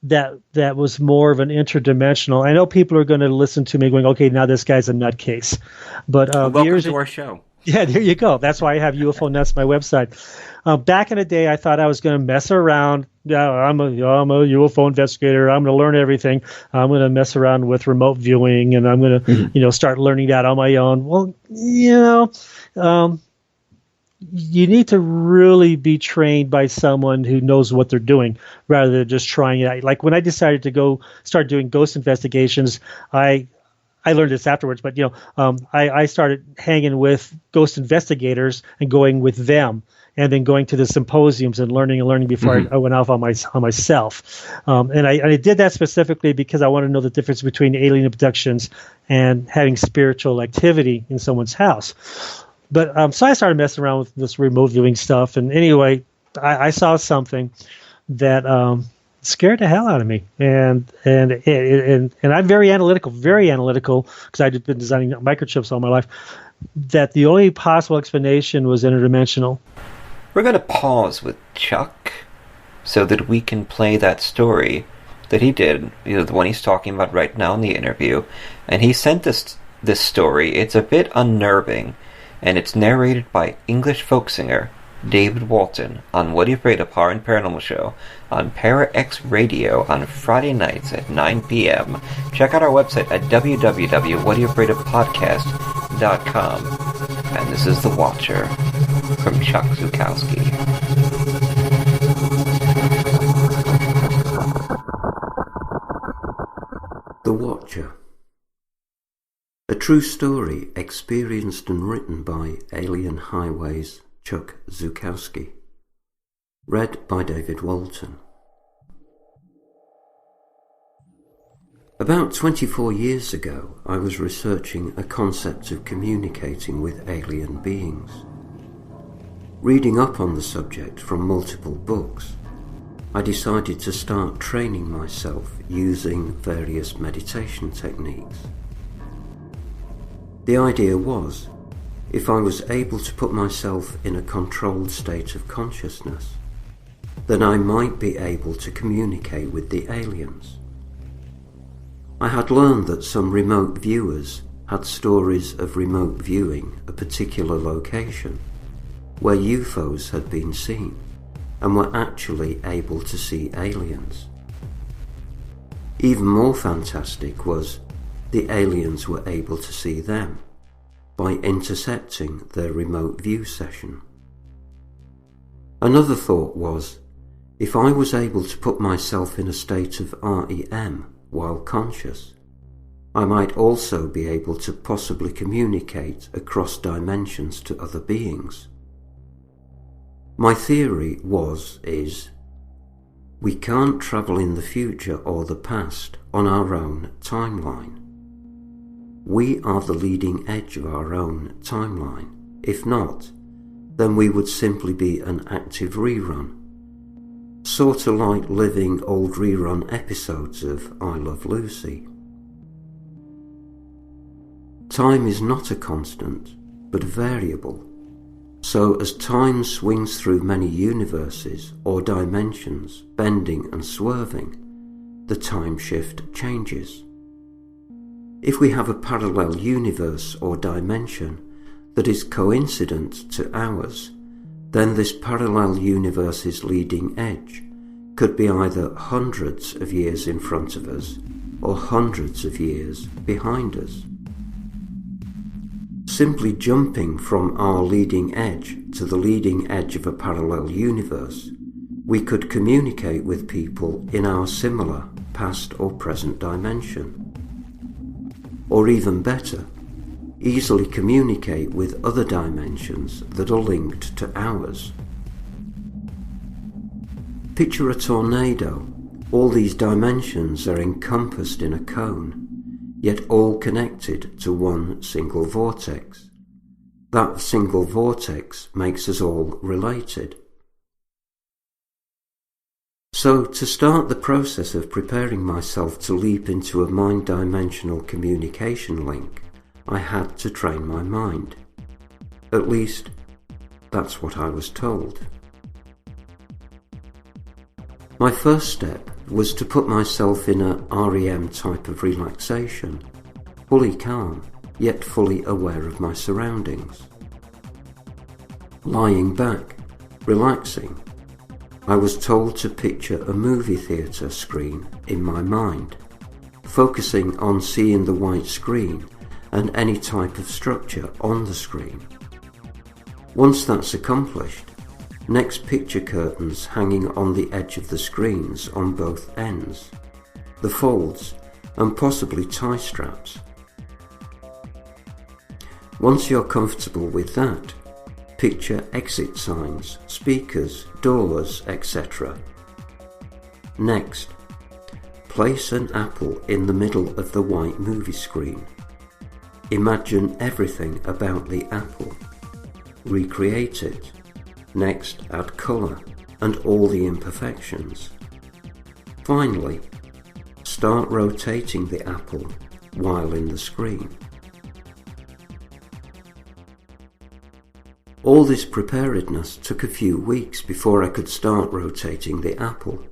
Speaker 4: that was more of an interdimensional. I know people are going to listen to me going, okay, now this guy's a nutcase. But
Speaker 1: welcome to our show.
Speaker 4: Yeah, there you go. That's why I have UFO Nuts, my website. Back in the day, I thought I was going to mess around. I'm a UFO investigator. I'm going to learn everything. I'm going to mess around with remote viewing, and I'm going to, start learning that on my own. Well, you need to really be trained by someone who knows what they're doing rather than just trying it out. Like when I decided to start doing ghost investigations, I learned this afterwards, but I started hanging with ghost investigators and going with them, and then going to the symposiums and learning before I went off on myself. And I did that specifically because I want to know the difference between alien abductions and having spiritual activity in someone's house. But so I started messing around with this remote viewing stuff, and anyway, I saw something that scared the hell out of me, and I'm very analytical because I've been designing microchips all my life. That the only possible explanation was interdimensional.
Speaker 1: We're going to pause with Chuck so that we can play that story that he did, the one he's talking about right now in the interview, and he sent us this story. It's a bit unnerving, and it's narrated by English folksinger David Walton on What Are You Afraid of Horror and Paranormal Show on ParaX Radio on Friday nights at 9 p.m. Check out our website at www.whatdoyoufraidofpodcast.com. And this is The Watcher from Chuck Zukowski.
Speaker 12: The Watcher. A true story experienced and written by Alien Highway's Chuck Zukowski. Read by David Walton. About 24 years ago, I was researching a concept of communicating with alien beings. Reading up on the subject from multiple books, I decided to start training myself using various meditation techniques. The idea was, if I was able to put myself in a controlled state of consciousness, then I might be able to communicate with the aliens. I had learned that some remote viewers had stories of remote viewing a particular location where UFOs had been seen and were actually able to see aliens. Even more fantastic was the aliens were able to see them by intercepting their remote view session. Another thought was, if I was able to put myself in a state of REM while conscious, I might also be able to possibly communicate across dimensions to other beings. My theory is, we can't travel in the future or the past on our own timeline. We are the leading edge of our own timeline. If not, then we would simply be an active rerun. Sort of like living old rerun episodes of I Love Lucy. Time is not a constant, but a variable. So as time swings through many universes or dimensions, bending and swerving, the time shift changes. If we have a parallel universe or dimension that is coincident to ours, then this parallel universe's leading edge could be either hundreds of years in front of us or hundreds of years behind us. Simply jumping from our leading edge to the leading edge of a parallel universe, we could communicate with people in our similar past or present dimension. Or even better, easily communicate with other dimensions that are linked to ours. Picture a tornado. All these dimensions are encompassed in a cone, yet all connected to one single vortex. That single vortex makes us all related. So, to start the process of preparing myself to leap into a mind-dimensional communication link, I had to train my mind. At least, that's what I was told. My first step was to put myself in a REM type of relaxation, fully calm, yet fully aware of my surroundings. Lying back, relaxing, I was told to picture a movie theatre screen in my mind, focusing on seeing the white screen and any type of structure on the screen. Once that's accomplished, next picture curtains hanging on the edge of the screens on both ends, the folds, and possibly tie straps. Once you're comfortable with that, picture exit signs, speakers, doors, etc. Next, place an apple in the middle of the white movie screen. Imagine everything about the apple. Recreate it. Next, add colour and all the imperfections. Finally, start rotating the apple while in the screen. All this preparedness took a few weeks before I could start rotating the apple,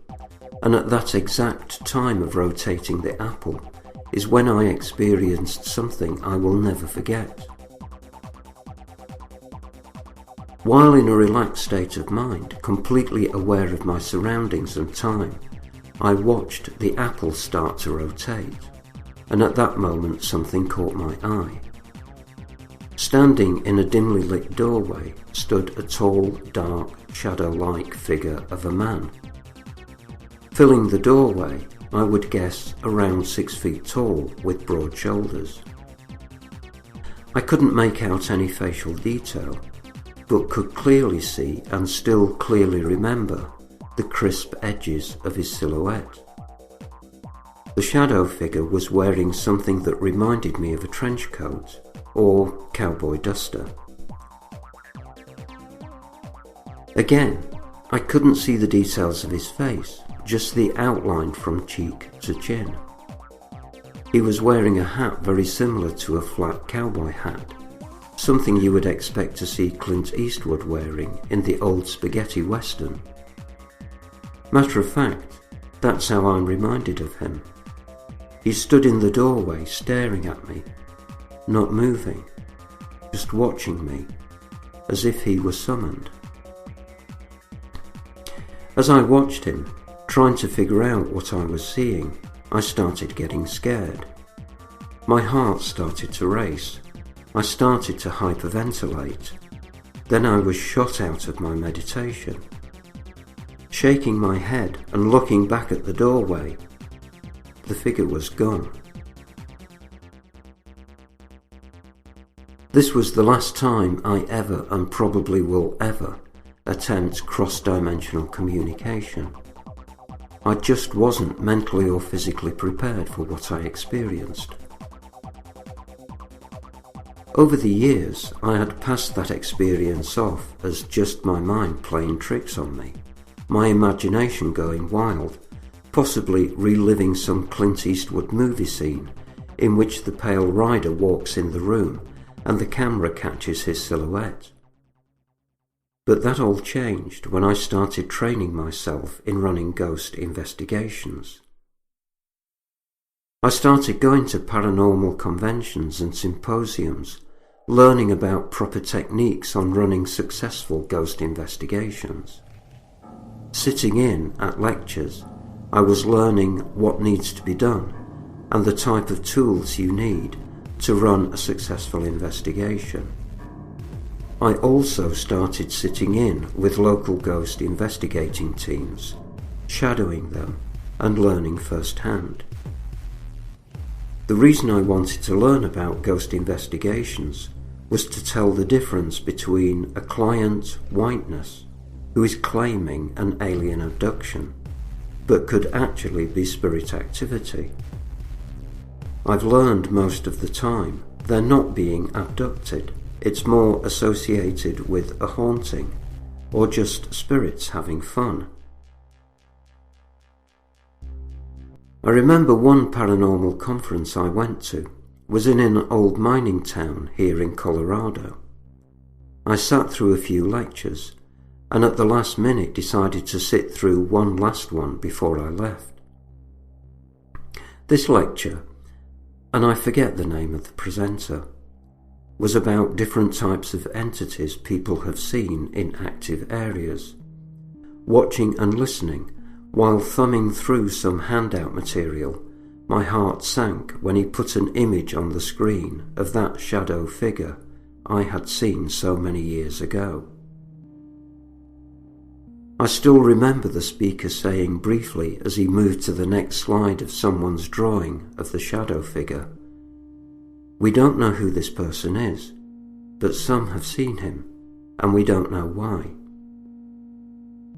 Speaker 12: and at that exact time of rotating the apple is when I experienced something I will never forget. While in a relaxed state of mind, completely aware of my surroundings and time, I watched the apple start to rotate, and at that moment something caught my eye. Standing in a dimly lit doorway stood a tall, dark, shadow-like figure of a man. Filling the doorway, I would guess around 6 feet tall with broad shoulders. I couldn't make out any facial detail, but could clearly see and still clearly remember the crisp edges of his silhouette. The shadow figure was wearing something that reminded me of a trench coat or cowboy duster. Again, I couldn't see the details of his face, just the outline from cheek to chin. He was wearing a hat very similar to a flat cowboy hat, something you would expect to see Clint Eastwood wearing in the old spaghetti western. Matter of fact, that's how I'm reminded of him. He stood in the doorway staring at me, not moving, just watching me, as if he was summoned. As I watched him, trying to figure out what I was seeing, I started getting scared. My heart started to race. I started to hyperventilate. Then I was shot out of my meditation. Shaking my head and looking back at the doorway, the figure was gone. This was the last time I ever, and probably will ever, attempt cross-dimensional communication. I just wasn't mentally or physically prepared for what I experienced. Over the years, I had passed that experience off as just my mind playing tricks on me, my imagination going wild, possibly reliving some Clint Eastwood movie scene in which the pale rider walks in the room and the camera catches his silhouette. But that all changed when I started training myself in running ghost investigations. I started going to paranormal conventions and symposiums, learning about proper techniques on running successful ghost investigations. Sitting in at lectures, I was learning what needs to be done and the type of tools you need to run a successful investigation. I also started sitting in with local ghost investigating teams, shadowing them and learning firsthand. The reason I wanted to learn about ghost investigations was to tell the difference between a client whiteness who is claiming an alien abduction but could actually be spirit activity. I've learned most of the time they're not being abducted. It's more associated with a haunting or just spirits having fun. I remember one paranormal conference I went to was in an old mining town here in Colorado. I sat through a few lectures and at the last minute decided to sit through one last one before I left. This lecture, and I forget the name of the presenter, was about different types of entities people have seen in active areas. Watching and listening while thumbing through some handout material, my heart sank when he put an image on the screen of that shadow figure I had seen so many years ago. I still remember the speaker saying briefly as he moved to the next slide of someone's drawing of the shadow figure, "We don't know who this person is, but some have seen him, and we don't know why."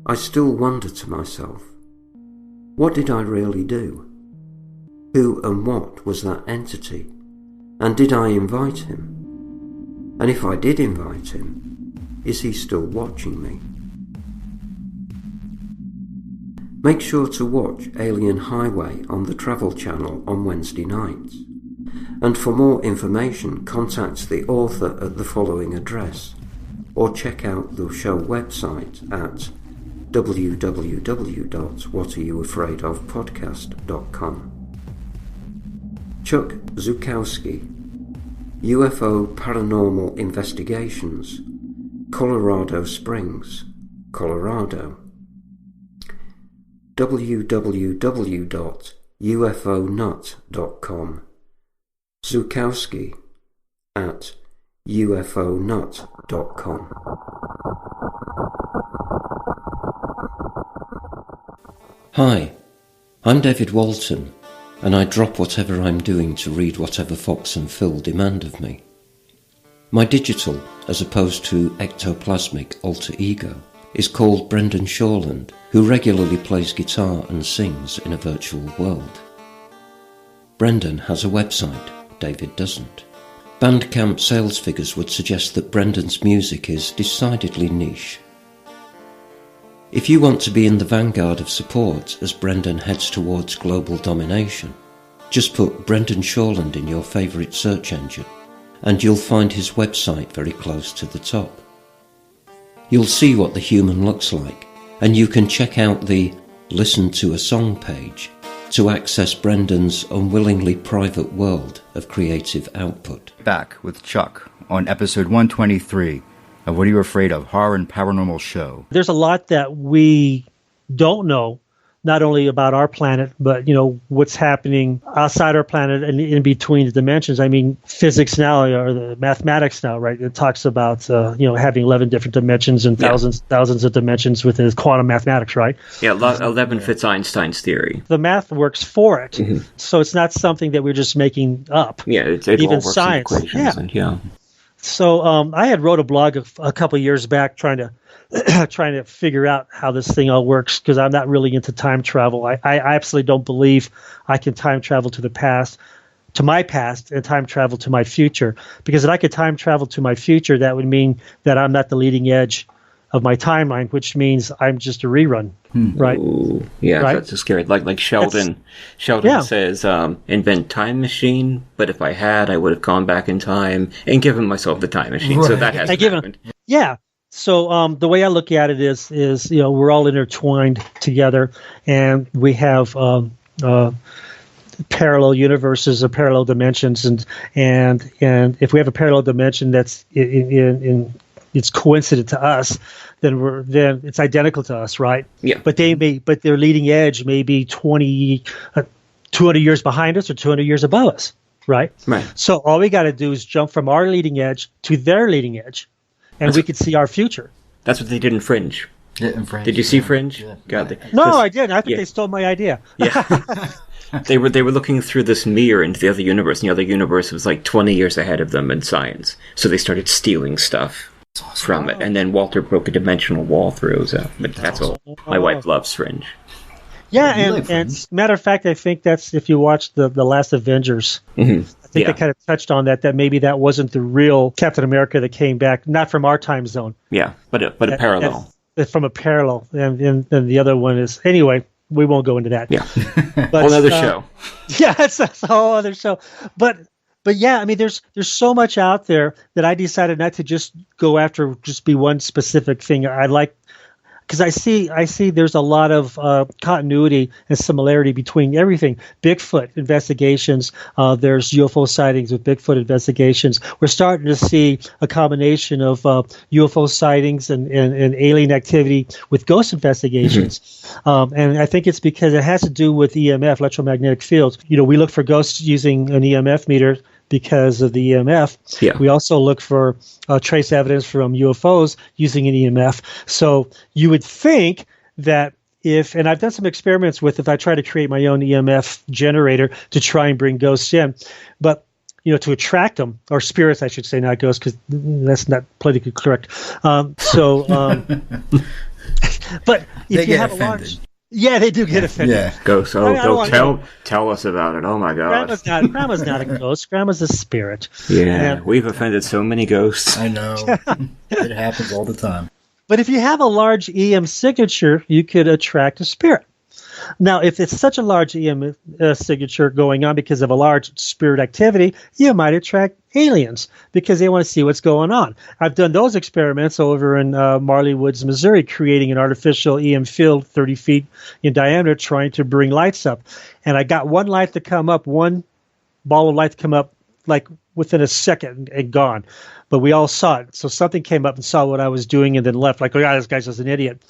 Speaker 12: I still wonder to myself, what did I really do? Who and what was that entity? And did I invite him? And if I did invite him, is he still watching me? Make sure to watch Alien Highway on the Travel Channel on Wednesday nights. And for more information, contact the author at the following address, or check out the show website at www.whatareyouafraidofpodcast.com. Chuck Zukowski, UFO Paranormal Investigations, Colorado Springs, Colorado. www.ufonut.com. Zukowski at ufonut.com.
Speaker 13: Hi, I'm David Walton, and I drop whatever I'm doing to read whatever Fox and Phil demand of me. My digital, as opposed to ectoplasmic alter ego, is called Brendan Shawland, who regularly plays guitar and sings in a virtual world. Brendan has a website, David doesn't. Bandcamp sales figures would suggest that Brendan's music is decidedly niche. If you want to be in the vanguard of support as Brendan heads towards global domination, just put Brendan Shawland in your favourite search engine, and you'll find his website very close to the top. You'll see what the human looks like, and you can check out the Listen to a Song page to access Brendan's unwillingly private world of creative output.
Speaker 2: Back with Chuck on episode 123 of What Are You Afraid Of? Horror and Paranormal Show.
Speaker 4: There's a lot that we don't know, not only about our planet, but, what's happening outside our planet and in between the dimensions. I mean, physics now, or the mathematics now, right? It talks about, having 11 different dimensions and thousands of dimensions within quantum mathematics, right?
Speaker 1: Yeah, 11 fits Einstein's theory.
Speaker 4: The math works for it. Mm-hmm. So it's not something that we're just making up.
Speaker 1: Yeah, it
Speaker 4: even
Speaker 1: all works
Speaker 4: science.
Speaker 1: In equations.
Speaker 4: Yeah. So I had wrote a blog a couple of years back trying to figure out how this thing all works, because I'm not really into time travel. I absolutely don't believe I can time travel to the past, to my past, and time travel to my future. Because if I could time travel to my future, that would mean that I'm not the leading edge of my timeline, which means I'm just a rerun, right?
Speaker 1: Ooh, yeah, right? That's so scary. Like Sheldon says, invent time machine, but if I had, I would have gone back in time and given myself the time machine. Right. So that hasn't happened.
Speaker 4: Yeah. So the way I look at it is we're all intertwined together, and we have parallel universes or parallel dimensions, and if we have a parallel dimension that's it's coincident to us, then it's identical to us, right?
Speaker 1: Yeah.
Speaker 4: But their leading edge may be 200 years behind us or 200 years above us, right?
Speaker 1: Right.
Speaker 4: So all we got to do is jump from our leading edge to their leading edge, and we could see our future.
Speaker 1: That's what they did in Fringe.
Speaker 14: Yeah, in Fringe.
Speaker 1: Did you see Fringe? Yeah. God,
Speaker 4: no, I didn't. I think they stole my idea.
Speaker 1: Yeah. They were looking through this mirror into the other universe, and the other universe was like 20 years ahead of them in science. So they started stealing stuff from it, and then Walter broke a dimensional wall through. So, but that's all. My wife loves Fringe.
Speaker 4: Yeah, and matter of fact, I think that's if you watch the Last Avengers.
Speaker 1: Mm-hmm.
Speaker 4: I think they kind of touched on that maybe that wasn't the real Captain America that came back, not from our time zone.
Speaker 1: Yeah, but a parallel.
Speaker 4: From a parallel, and the other one is anyway. We won't go into that.
Speaker 1: Yeah, but, whole other show.
Speaker 4: Yeah, it's a whole other show. But yeah, I mean, there's so much out there that I decided not to just go after just be one specific thing. I like, because I see there's a lot of continuity and similarity between everything. Bigfoot investigations, there's UFO sightings with Bigfoot investigations. We're starting to see a combination of UFO sightings and alien activity with ghost investigations. Mm-hmm. And I think it's because it has to do with EMF, electromagnetic fields. We look for ghosts using an EMF meter because of the EMF.
Speaker 1: Yeah.
Speaker 4: We also look for trace evidence from UFOs using an EMF. So you would think that and I've done some experiments if I try to create my own EMF generator to try and bring ghosts in, but to attract them, or spirits, I should say, not ghosts, because that's not politically correct. But if you have a large... Yeah, they do get offended.
Speaker 1: Yeah, ghosts. Tell us about it. Oh my God.
Speaker 4: Grandma's not a ghost. Grandma's a spirit.
Speaker 1: Yeah, we've offended so many ghosts.
Speaker 14: I know. It happens all the time.
Speaker 4: But if you have a large EM signature, you could attract a spirit. Now, if it's such a large EM signature going on because of a large spirit activity, you might attract aliens because they want to see what's going on. I've done those experiments over in Marley Woods, Missouri, creating an artificial EM field 30 feet in diameter, trying to bring lights up. And I got one ball of light to come up like within a second and gone. But we all saw it. So something came up and saw what I was doing and then left. Like, oh, yeah, this guy's just an idiot.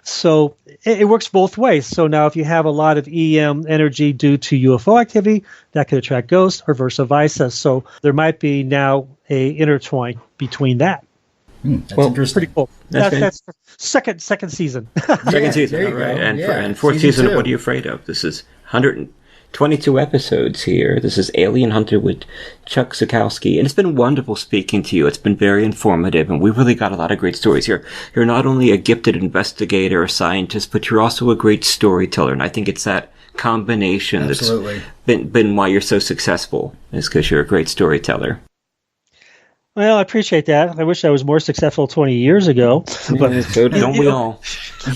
Speaker 4: So it works both ways. So now if you have a lot of EM energy due to UFO activity, that could attract ghosts or vice versa. So there might be now a intertwine between that.
Speaker 14: That's interesting.
Speaker 4: Pretty cool. That's second season.
Speaker 1: Second season, all right. And fourth season of What Are You Afraid Of? This is 122 episodes here. This is Alien Hunter with Chuck Zukowski. And it's been wonderful speaking to you. It's been very informative, and we really got a lot of great stories here. You're not only a gifted investigator or scientist, but you're also a great storyteller. And I think it's that combination that's been why you're so successful, is because you're a great storyteller.
Speaker 4: Well, I appreciate that. I wish I was more successful 20 years ago. But
Speaker 1: so don't we all?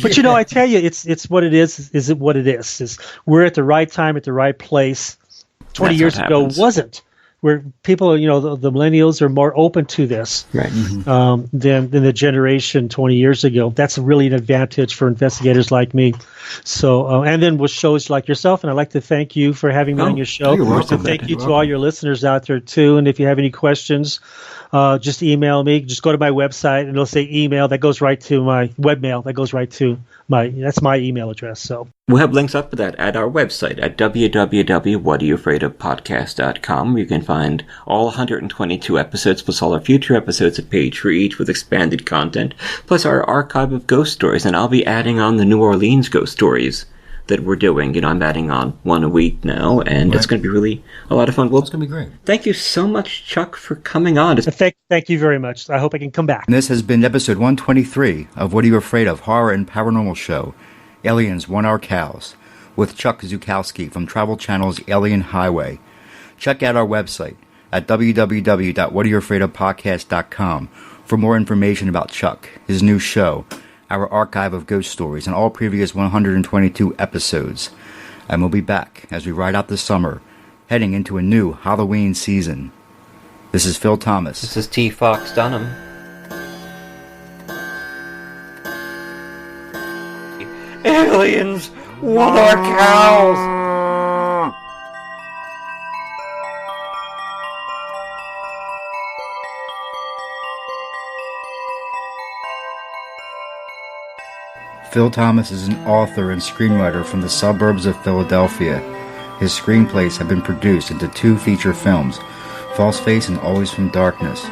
Speaker 4: But I tell you, it's what it is. Is it what it is? We're at the right time, at the right place. 20 years ago wasn't. Where people, the millennials are more open to this,
Speaker 1: right?
Speaker 4: Than the generation 20 years ago. That's really an advantage for investigators like me. So, and then with shows like yourself, and I'd like to thank you for having me on your show.
Speaker 1: You're welcome.
Speaker 4: And thank you to all your listeners out there too. And if you have any questions, just email me. Just go to my website and it'll say email. That goes right to my webmail. That goes right to that's my email address. So
Speaker 1: we'll have links up to that at our website at www.whatayouafraidofpodcast.com, where you can find all 122 episodes plus all our future episodes, a page for each with expanded content, plus our archive of ghost stories. And I'll be adding on the New Orleans ghost stories that we're doing. I'm adding on one a week now, and it's going to be really a lot of fun. Well,
Speaker 14: it's going to be great.
Speaker 1: Thank you so much, Chuck, for coming on.
Speaker 4: Thank you very much. I hope I can come back.
Speaker 2: And this has been episode 123 of What Are You Afraid Of? Horror and Paranormal Show, Aliens Want Our Cows, with Chuck Zukowski from Travel Channel's Alien Highway. Check out our website at www.whatayouafraidofpodcast.com for more information about Chuck, his new show, our archive of ghost stories, and all previous 122 episodes. And we'll be back as we ride out the summer, heading into a new Halloween season. This is Phil Thomas.
Speaker 1: This is T. Fox Dunham. Aliens want our cows!
Speaker 2: Phil Thomas is an author and screenwriter from the suburbs of Philadelphia. His screenplays have been produced into 2 feature films, False Face and Always from Darkness,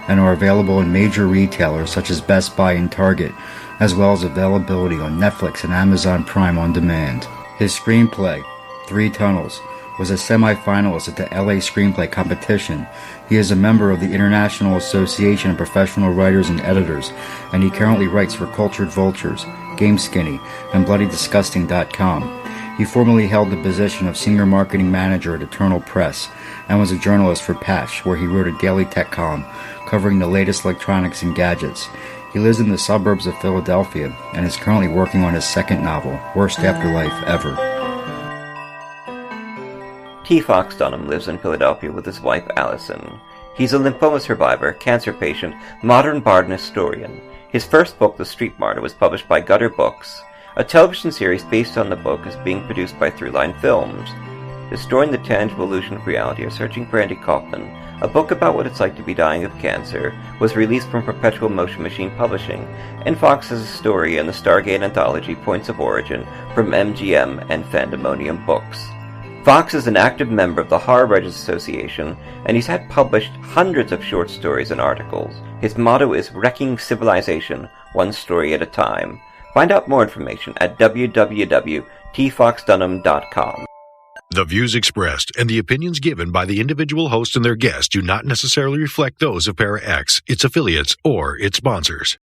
Speaker 2: and are available in major retailers such as Best Buy and Target, as well as availability on Netflix and Amazon Prime on demand. His screenplay, 3 Tunnels, was a semi-finalist at the LA Screenplay Competition. He is a member of the International Association of Professional Writers and Editors, and he currently writes for Cultured Vultures, GameSkinny, and BloodyDisgusting.com. He formerly held the position of Senior Marketing Manager at Eternal Press, and was a journalist for Patch, where he wrote a daily tech column covering the latest electronics and gadgets. He lives in the suburbs of Philadelphia, and is currently working on his second novel, Worst Afterlife Ever.
Speaker 1: T. Fox Dunham lives in Philadelphia with his wife, Allison. He's a lymphoma survivor, cancer patient, modern bard and historian. His first book, The Street Martyr, was published by Gutter Books. A television series based on the book is being produced by Throughline Films. Destroying the Tangible Illusion of Reality, or Searching for Andy Kaufman, a book about what it's like to be dying of cancer, was released from Perpetual Motion Machine Publishing, and Fox has a story in the Stargate anthology Points of Origin from MGM and Fandemonium Books. Fox is an active member of the Horror Writers Association, and he's had published hundreds of short stories and articles. His motto is Wrecking Civilization, one story at a time. Find out more information at www.tfoxdunham.com.
Speaker 5: The views expressed and the opinions given by the individual host and their guests do not necessarily reflect those of Para X, its affiliates, or its sponsors.